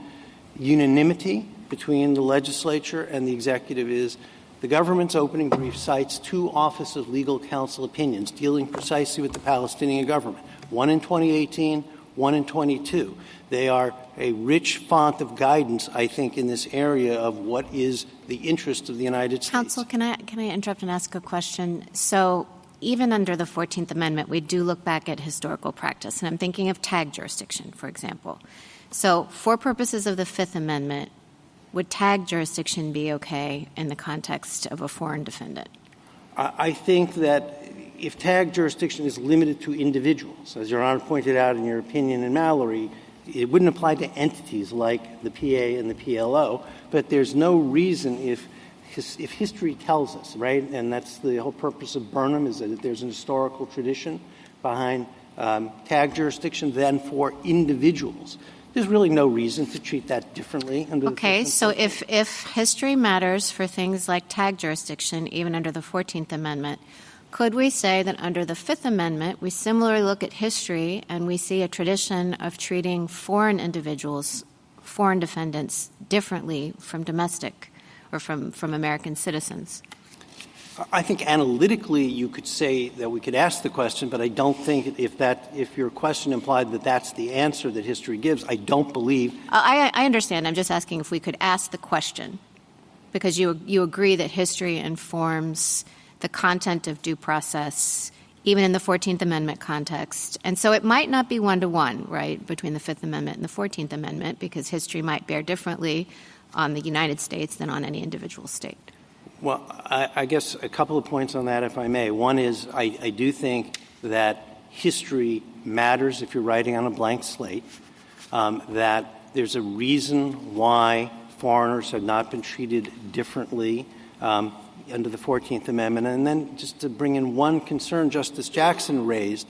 unanimity between the legislature and the executive is the government's opening brief cites two Office of Legal Counsel opinions dealing precisely with the Palestinian government, one in 2018, one in 22. They are a rich font of guidance, I think, in this area of what is the interest of the United States. Counsel, can I interrupt and ask a question? So even under the 14th Amendment, we do look back at historical practice, and I'm thinking of tag jurisdiction, for example. So for purposes of the Fifth Amendment, would tag jurisdiction be okay in the context of a foreign defendant? I think that if tag jurisdiction is limited to individuals, as Your Honor pointed out in your opinion in Mallory, it wouldn't apply to entities like the PA and the PLO, but there's no reason if history tells us, right, and that's the whole purpose of Burnham is that there's an historical tradition behind tag jurisdiction than for individuals. There's really no reason to treat that differently. Okay, so if history matters for things like tag jurisdiction, even under the 14th Amendment, could we say that under the Fifth Amendment, we similarly look at history and we see a tradition of treating foreign individuals, foreign defendants, differently from domestic or from American citizens? I think analytically you could say that we could ask the question, but I don't think if your question implied that that's the answer that history gives, I don't believe. I understand. I'm just asking if we could ask the question, because you agree that history informs the content of due process even in the 14th Amendment context. And so it might not be one-to-one, right, between the Fifth Amendment and the 14th Amendment, because history might bear differently on the United States than on any individual state. Well, I guess a couple of points on that, if I may. One is I do think that history matters if you're writing on a blank slate, that there's a reason why foreigners have not been treated differently under the 14th Amendment. And then just to bring in one concern Justice Jackson raised,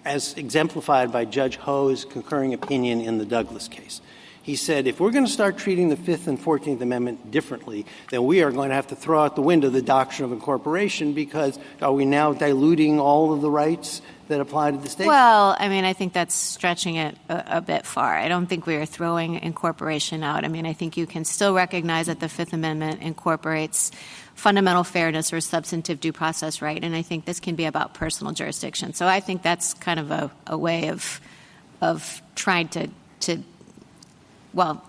as exemplified by Judge Ho's concurring opinion in the Douglas case. He said, if we're going to start treating the Fifth and 14th Amendment differently, then we are going to have to throw out the window the doctrine of incorporation, because are we now diluting all of the rights that apply to the state? Well, I mean, I think that's stretching it a bit far. I don't think we are throwing incorporation out. I mean, I think you can still recognize that the Fifth Amendment incorporates fundamental fairness or substantive due process right, and I think this can be about personal jurisdiction. So I think that's kind of a way of trying to well,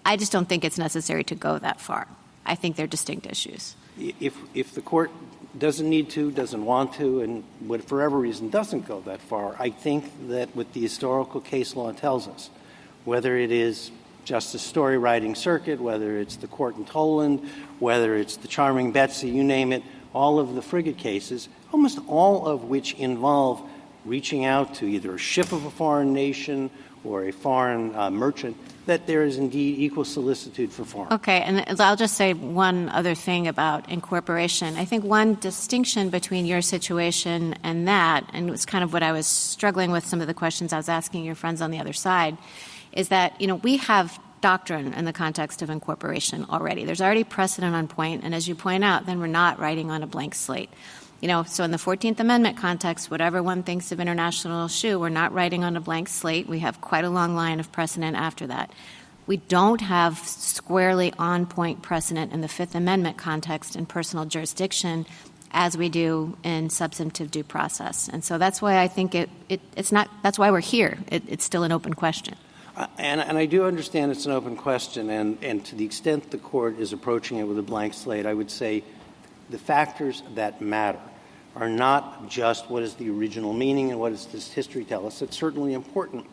I just don't think it's necessary to go that far. I think they're distinct issues. If the court doesn't need to, doesn't want to, and for whatever reason doesn't go that far, I think that what the historical case law tells us, whether it is Justice Story writing circuit, whether it's the court in Toland, whether it's the Charming Betsy, you name it, all of the frigate cases, almost all of which involve reaching out to either a ship of a foreign nation or a foreign merchant, that there is indeed equal solicitude for foreign. Okay, and I'll just say one other thing about incorporation. I think one distinction between your situation and that, and it's kind of what I was struggling with some of the questions I was asking your friends on the other side, is that, we have doctrine in the context of incorporation already. There's already precedent on point, and as you point out, then we're not writing on a blank slate. So in the 14th Amendment context, whatever one thinks of international issue, we're not writing on a blank slate. We have quite a long line of precedent after that. We don't have squarely on-point precedent in the Fifth Amendment context in personal jurisdiction as we do in substantive due process. And so that's why I think it's not – that's why we're here. It's still an open question. And I do understand it's an open question, and to the extent the court is approaching it with a blank slate, I would say the factors that matter are not just what is the original meaning and what does this history tell us. It's certainly important.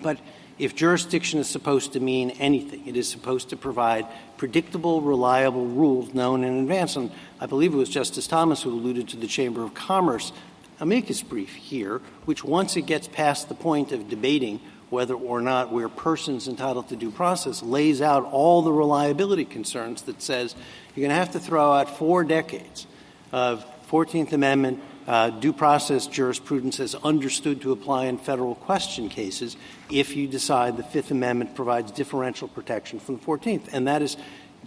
But if jurisdiction is supposed to mean anything, it is supposed to provide predictable, reliable rules known in advance. And I believe it was Justice Thomas who alluded to the Chamber of Commerce amicus brief here, which once it gets past the point of debating whether or not we're persons entitled to due process, lays out all the reliability concerns that says you're going to have to throw out 4 decades of 14th Amendment due process jurisprudence as understood to apply in federal question cases if you decide the Fifth Amendment provides differential protection from the 14th. And that is,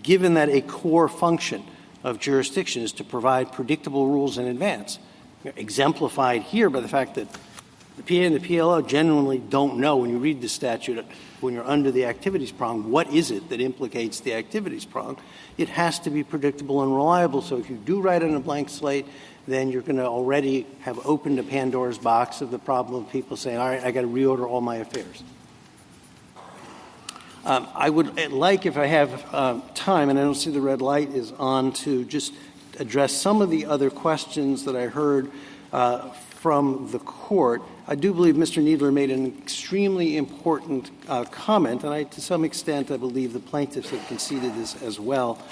given that a core function of jurisdiction is to provide predictable rules in advance, exemplified here by the fact that the PA and the PLO genuinely don't know when you read the statute, when you're under the activities prong, what is it that implicates the activities prong. It has to be predictable and reliable. So if you do write on a blank slate, then you're going to already have opened a Pandora's box of the problem of people saying, all right, I got to reorder all my affairs. I would like, if I have time, and I don't see the red light is on, to just address some of the other questions that I heard from the court. I do believe Mr. Kneedler made an extremely important comment, and to some extent I believe the plaintiffs have conceded this as well,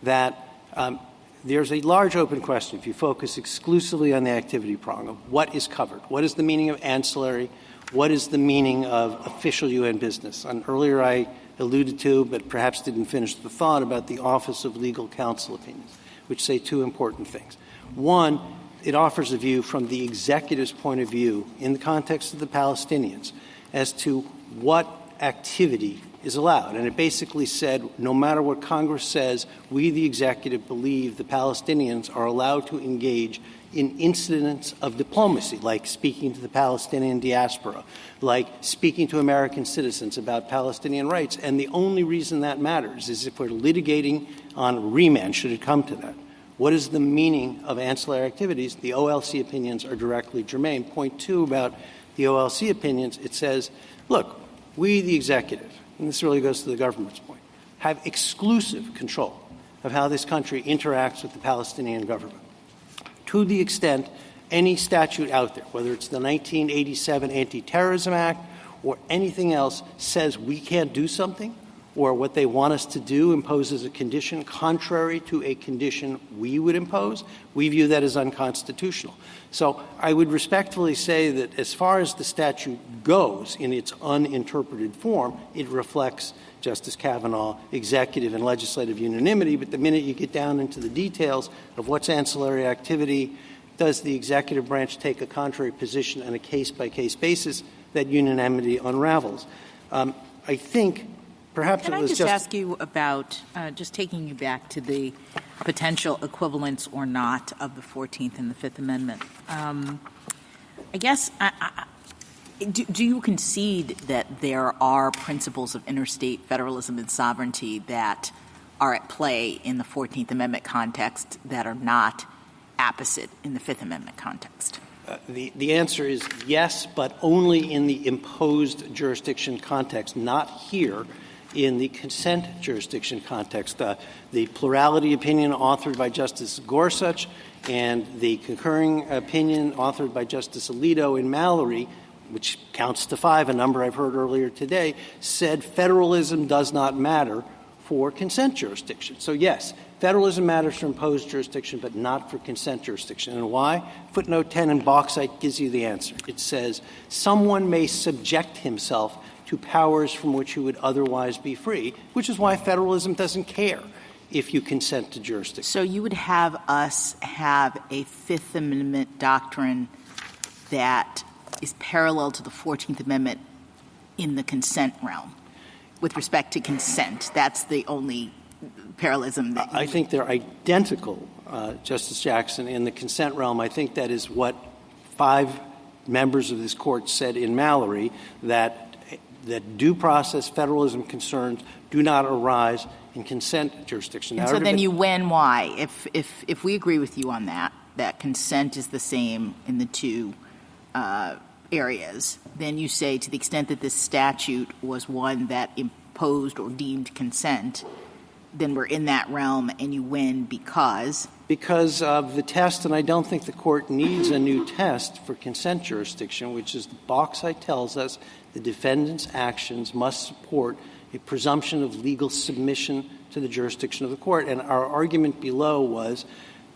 that there's a large open question if you focus exclusively on the activity prong of what is covered. What is the meaning of ancillary? What is the meaning of official UN business? And earlier I alluded to, but perhaps didn't finish the thought, about the Office of Legal Counsel opinions, which say 2 important things. One, it offers a view from the executive's point of view in the context of the Palestinians as to what activity is allowed. And it basically said, no matter what Congress says, we, the executive, believe the Palestinians are allowed to engage in incidents of diplomacy, like speaking to the Palestinian diaspora, like speaking to American citizens about Palestinian rights. And the only reason that matters is if we're litigating on remand, should it come to that. What is the meaning of ancillary activities? The OLC opinions are directly germane. Point 2 about the OLC opinions, it says, look, we, the executive, and this really goes to the government's point, have exclusive control of how this country interacts with the Palestinian government. To the extent any statute out there, whether it's the 1987 Anti-Terrorism Act or anything else, says we can't do something, or what they want us to do imposes a condition contrary to a condition we would impose, we view that as unconstitutional. So I would respectfully say that as far as the statute goes in its uninterpreted form, it reflects, Justice Kavanaugh, executive and legislative unanimity. But the minute you get down into the details of what's ancillary activity, does the executive branch take a contrary position on a case-by-case basis, that unanimity unravels. I think perhaps Can it I was just ask you about, just taking you back to the potential equivalence or not of the 14th and the Fifth Amendment. I guess, do you concede that there are principles of interstate federalism and sovereignty that are at play in the 14th Amendment context that are not apposite in the Fifth Amendment context? The answer is yes, but only in the imposed jurisdiction context, not here in the consent jurisdiction context. The plurality opinion authored by Justice Gorsuch and the concurring opinion authored by Justice Alito in Mallory, which counts to 5, a number I've heard earlier today, said federalism does not matter for consent jurisdiction. So yes, federalism matters for imposed jurisdiction, but not for consent jurisdiction. And why? Footnote 10 in Bauxite gives you the answer. It says someone may subject himself to powers from which he would otherwise be free, which is why federalism doesn't care if you consent to jurisdiction. So you would have us have a Fifth Amendment doctrine that is parallel to the 14th Amendment in the consent realm with respect to consent. That's the only parallelism that I think they're identical, Justice Jackson, in the consent realm. I think that is what 5 members of this court said in Mallory, that due process federalism concerns do not arise in consent jurisdiction. And so then you win why? If we agree with you on that consent is the same in the two areas, then you say to the extent that this statute was one that imposed or deemed consent, then we're in that realm and you win because? Because of the test, and I don't think the court needs a new test for consent jurisdiction, which is the Bauxite tells us the defendant's actions must support a presumption of legal submission to the jurisdiction of the court. And our argument below was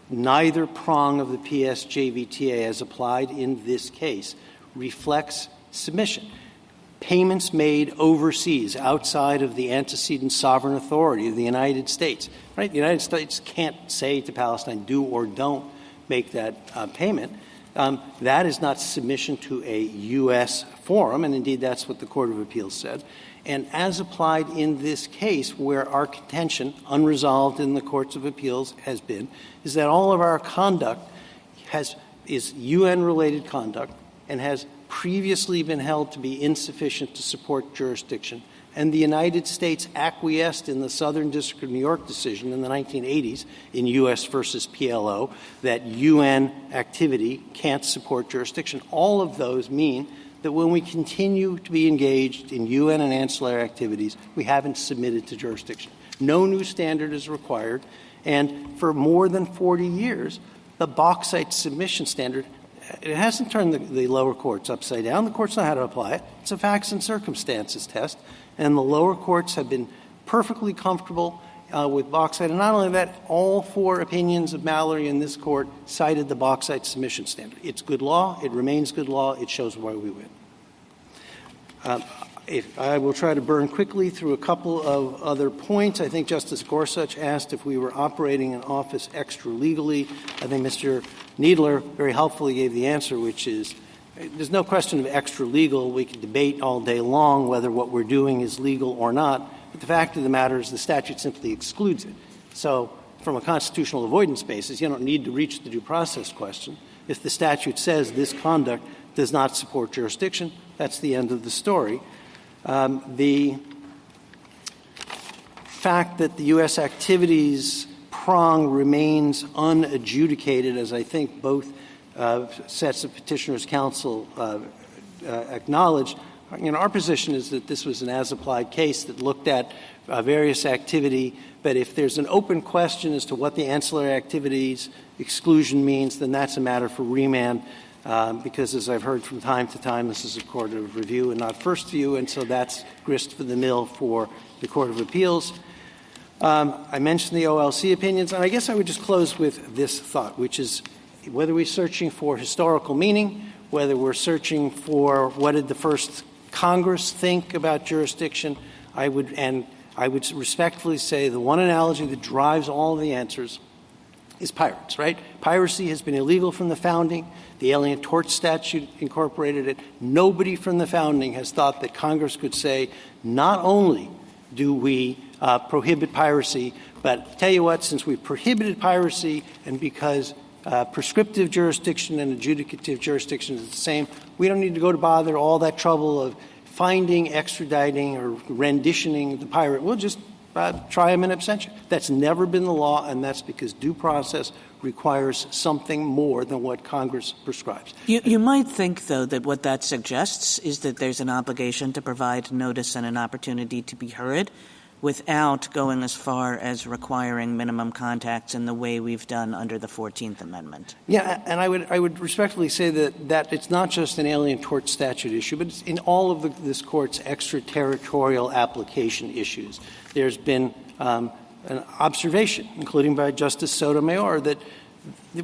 neither prong of the PSJVTA as applied in this case reflects submission. Payments made overseas outside of the antecedent sovereign authority of the United States. Right? The United States can't say to Palestine, do or don't make that payment. That is not submission to a U.S. forum, and indeed that's what the Court of Appeals said. And as applied in this case, where our contention, unresolved in the Courts of Appeals, has been, is that all of our conduct is UN-related conduct and has previously been held to be insufficient to support jurisdiction, and the United States acquiesced in the Southern District of New York decision in the 1980s in U.S. versus PLO that UN activity can't support jurisdiction. All of those mean that when we continue to be engaged in UN and ancillary activities, we haven't submitted to jurisdiction. No new standard is required, and for more than 40 years, the Bauxite submission standard, it hasn't turned the lower courts upside down. The courts know how to apply it. It's a facts and circumstances test, and the lower courts have been perfectly comfortable with Bauxite. And not only that, all 4 opinions of Mallory in this court cited the Bauxite submission standard. It's good law. It remains good law. It shows why we win. I will try to burn quickly through a couple of other points. I think Justice Gorsuch asked if we were operating an office extra legally. I think Mr. Needler very helpfully gave the answer, which is there's no question of extra legal. We can debate all day long whether what we're doing is legal or not. But the fact of the matter is the statute simply excludes it. So from a constitutional avoidance basis, you don't need to reach the due process question. If the statute says this conduct does not support jurisdiction, that's the end of the story. The fact that the U.S. activities prong remains unadjudicated, as I think both sets of petitioners' counsel acknowledged, our position is that this was an as-applied case that looked at various activity, but if there's an open question as to what the ancillary activities exclusion means, then that's a matter for remand, because as I've heard from time to time, this is a court of review and not first view, and so that's grist for the mill for the Court of Appeals. I mentioned the OLC opinions, and I guess I would just close with this thought, which is whether we're searching for historical meaning, whether we're searching for what did the first Congress think about jurisdiction, I would respectfully say the one analogy that drives all of the answers is pirates, right? Piracy has been illegal from the founding. The Alien Tort Statute incorporated it. Nobody from the founding has thought that Congress could say, not only do we prohibit piracy, but tell you what, since we've prohibited piracy and because prescriptive jurisdiction and adjudicative jurisdiction is the same, we don't need to go to bother all that trouble of finding, extraditing, or renditioning the pirate. We'll just try him in absentia. That's never been the law, and that's because due process requires something more than what Congress prescribes. You might think, though, that what that suggests is that there's an obligation to provide notice and an opportunity to be heard without going as far as requiring minimum contacts in the way we've done under the 14th Amendment. Yeah, and I would respectfully say that it's not just an Alien Tort Statute issue, but it's in all of this Court's extraterritorial application issues. There's been an observation, including by Justice Sotomayor, that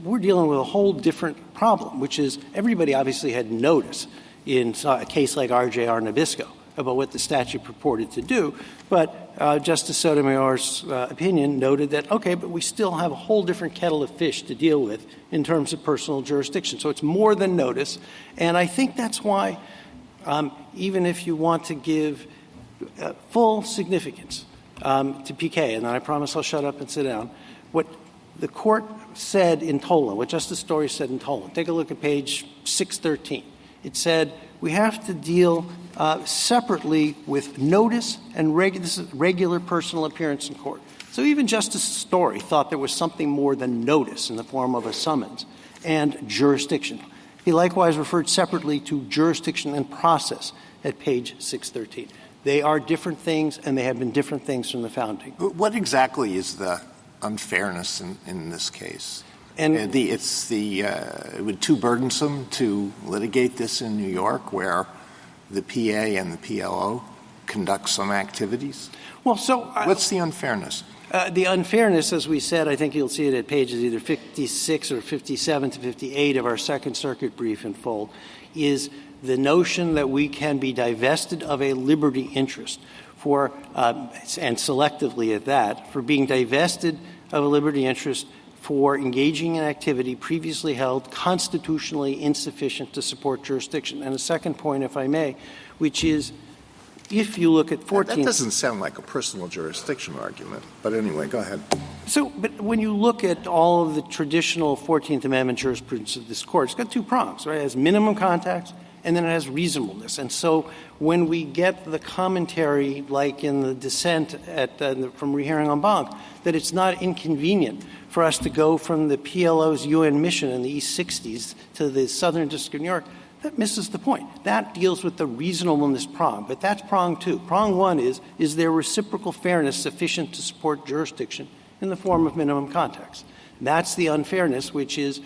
we're dealing with a whole different problem, which is everybody obviously had notice in a case like RJR Nabisco about what the statute purported to do, but Justice Sotomayor's opinion noted that, okay, but we still have a whole different kettle of fish to deal with in terms of personal jurisdiction. So it's more than notice, and I think that's why even if you want to give full significance to PK, and then I promise I'll shut up and sit down, what the Court said in Tolan, what Justice Story said in Tolan, take a look at page 613. It said we have to deal separately with notice and regular personal appearance in court. So even Justice Story thought there was something more than notice in the form of a summons and jurisdiction. He likewise referred separately to jurisdiction and process at page 613. They are different things, and they have been different things from the founding. What exactly is the unfairness in this case? And it would too burdensome to litigate this in New York, where the PA and the PLO conduct some activities? Well, so what's the unfairness? The unfairness, as we said, I think you'll see it at pages either 56 or 57 to 58 of our Second Circuit brief in full, is the notion that we can be divested of a liberty interest for, and selectively at that, for being divested of a liberty interest for engaging in activity previously held constitutionally insufficient to support jurisdiction. And a second point, if I may, which is if you look at 14th... That doesn't sound like a personal jurisdiction argument. But anyway, go ahead. But when you look at all of the traditional 14th Amendment jurisprudence of this Court, it's got two prongs, right? It has minimum contacts, and then it has reasonableness. And so when we get the commentary, like in the dissent from rehearing en banc, that it's not inconvenient for us to go from the PLO's UN mission in the East 60s to the Southern District of New York, that misses the point. That deals with the reasonableness prong, but that's prong two. Prong one is there reciprocal fairness sufficient to support jurisdiction in the form of minimum contacts? That's the unfairness, which is,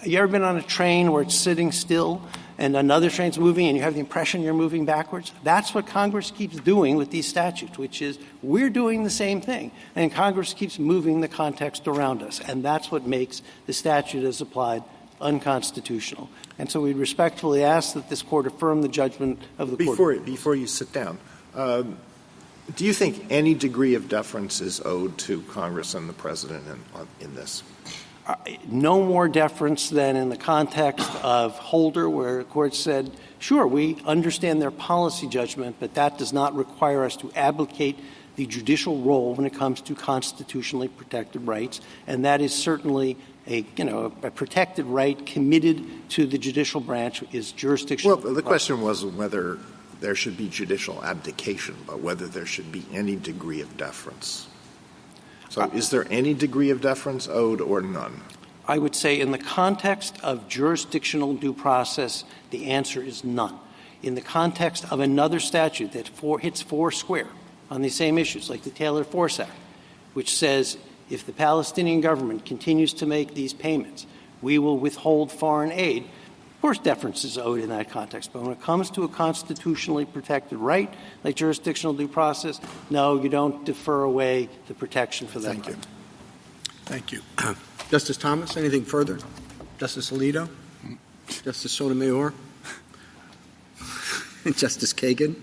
you ever been on a train where it's sitting still and another train's moving and you have the impression you're moving backwards? That's what Congress keeps doing with these statutes, which is we're doing the same thing, and Congress keeps moving the context around us, and that's what makes the statute as applied unconstitutional. And so we respectfully ask that this Court affirm the judgment of the Court. Before you sit down, do you think any degree of deference is owed to Congress and the President in this? No more deference than in the context of Holder, where the Court said, sure, we understand their policy judgment, but that does not require us to abdicate the judicial role when it comes to constitutionally protected rights, and that is certainly a protected right committed to the judicial branch is jurisdictional. Well, the question wasn't whether there should be judicial abdication, but whether there should be any degree of deference. So is there any degree of deference owed or none? I would say in the context of jurisdictional due process, the answer is none. in the context of another statute that hits four square on the same issues, like the Taylor Force Act, which says if the Palestinian government continues to make these payments, we will withhold foreign aid. Of course, deference is owed in that context. But when it comes to a constitutionally protected right, like jurisdictional due process, no, you don't defer away the protection for that. Thank you. Justice Thomas, anything further? Justice Alito? Justice Sotomayor? Justice Kagan?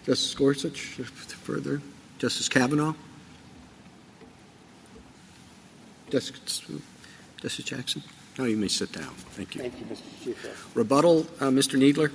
Justice Gorsuch? Further? Justice Kavanaugh? Justice Jackson? No, you may sit down. Thank you. Thank you, Mr. Chief. Rebuttal, Mr. Kneedler?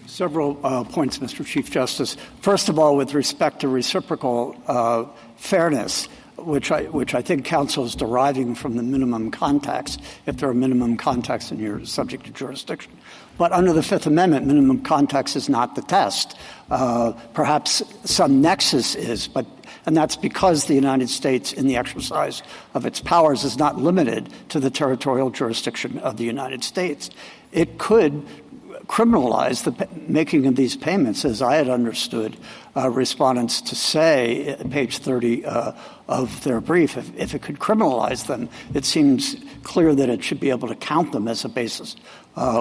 Several points, Mr. Chief Justice. First of all, with respect to reciprocal fairness, which I think counsel is deriving from the minimum contacts, if there are minimum contacts and you're subject to jurisdiction. But under the Fifth Amendment, minimum contacts is not the test. Perhaps some nexus is, and that's because the United States, in the exercise of its powers, is not limited to the territorial jurisdiction of the United States. It could criminalize the making of these payments, as I had understood respondents to say at page 30 of their brief. If it could criminalize them, it seems clear that it should be able to count them as a basis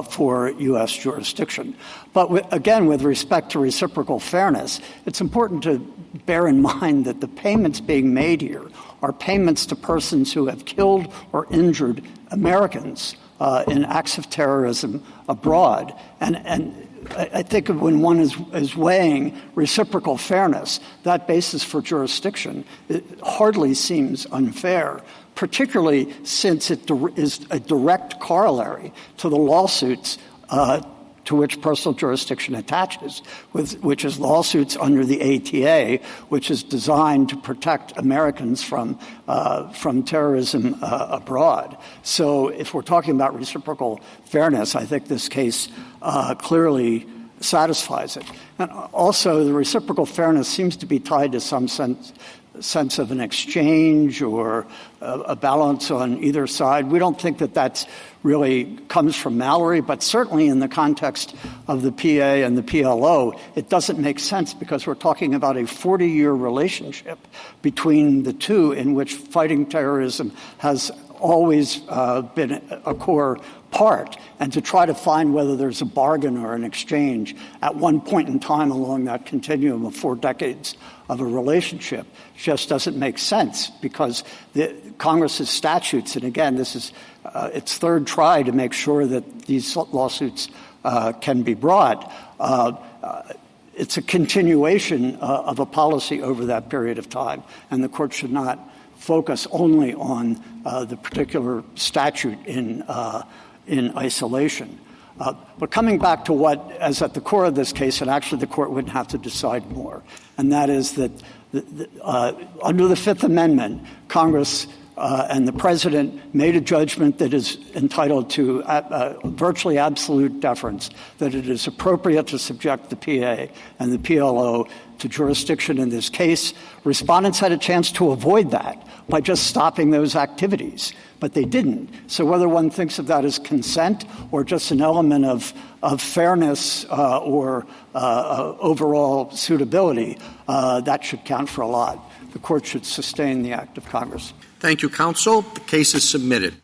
for U.S. jurisdiction. But again, with respect to reciprocal fairness, it's important to bear in mind that the payments being made here are payments to persons who have killed or injured Americans in acts of terrorism abroad. And I think when one is weighing reciprocal fairness, that basis for jurisdiction, it hardly seems unfair, particularly since it is a direct corollary to the lawsuits to which personal jurisdiction attaches, which is lawsuits under the ATA, which is designed to protect Americans from terrorism abroad. So if we're talking about reciprocal fairness, I think this case clearly satisfies it. And also, the reciprocal fairness seems to be tied to some sense of an exchange or a balance on either side. We don't think that that's really comes from Mallory, but certainly in the context of the PA and the PLO, it doesn't make sense because we're talking about a 40-year relationship between the two in which fighting terrorism has always been a core part, and to try to find whether there's a bargain or an exchange at one point in time along that continuum of 4 decades of a relationship just doesn't make sense because Congress's statutes, and again, this is its third try to make sure that these lawsuits can be brought. It's a continuation of a policy over that period of time, and the court should not focus only on the particular statute in isolation. But coming back to what is at the core of this case, and actually the court wouldn't have to decide more, and that is that under the Fifth Amendment, Congress and the President made a judgment that is entitled to virtually absolute deference, that it is appropriate to subject the PA and the PLO to jurisdiction in this case. Respondents had a chance to avoid that by just stopping those activities, but they didn't. So whether one thinks of that as consent or just an element of fairness or overall suitability, that should count for a lot. The court should sustain the act of Congress. Thank you, counsel. The case is submitted.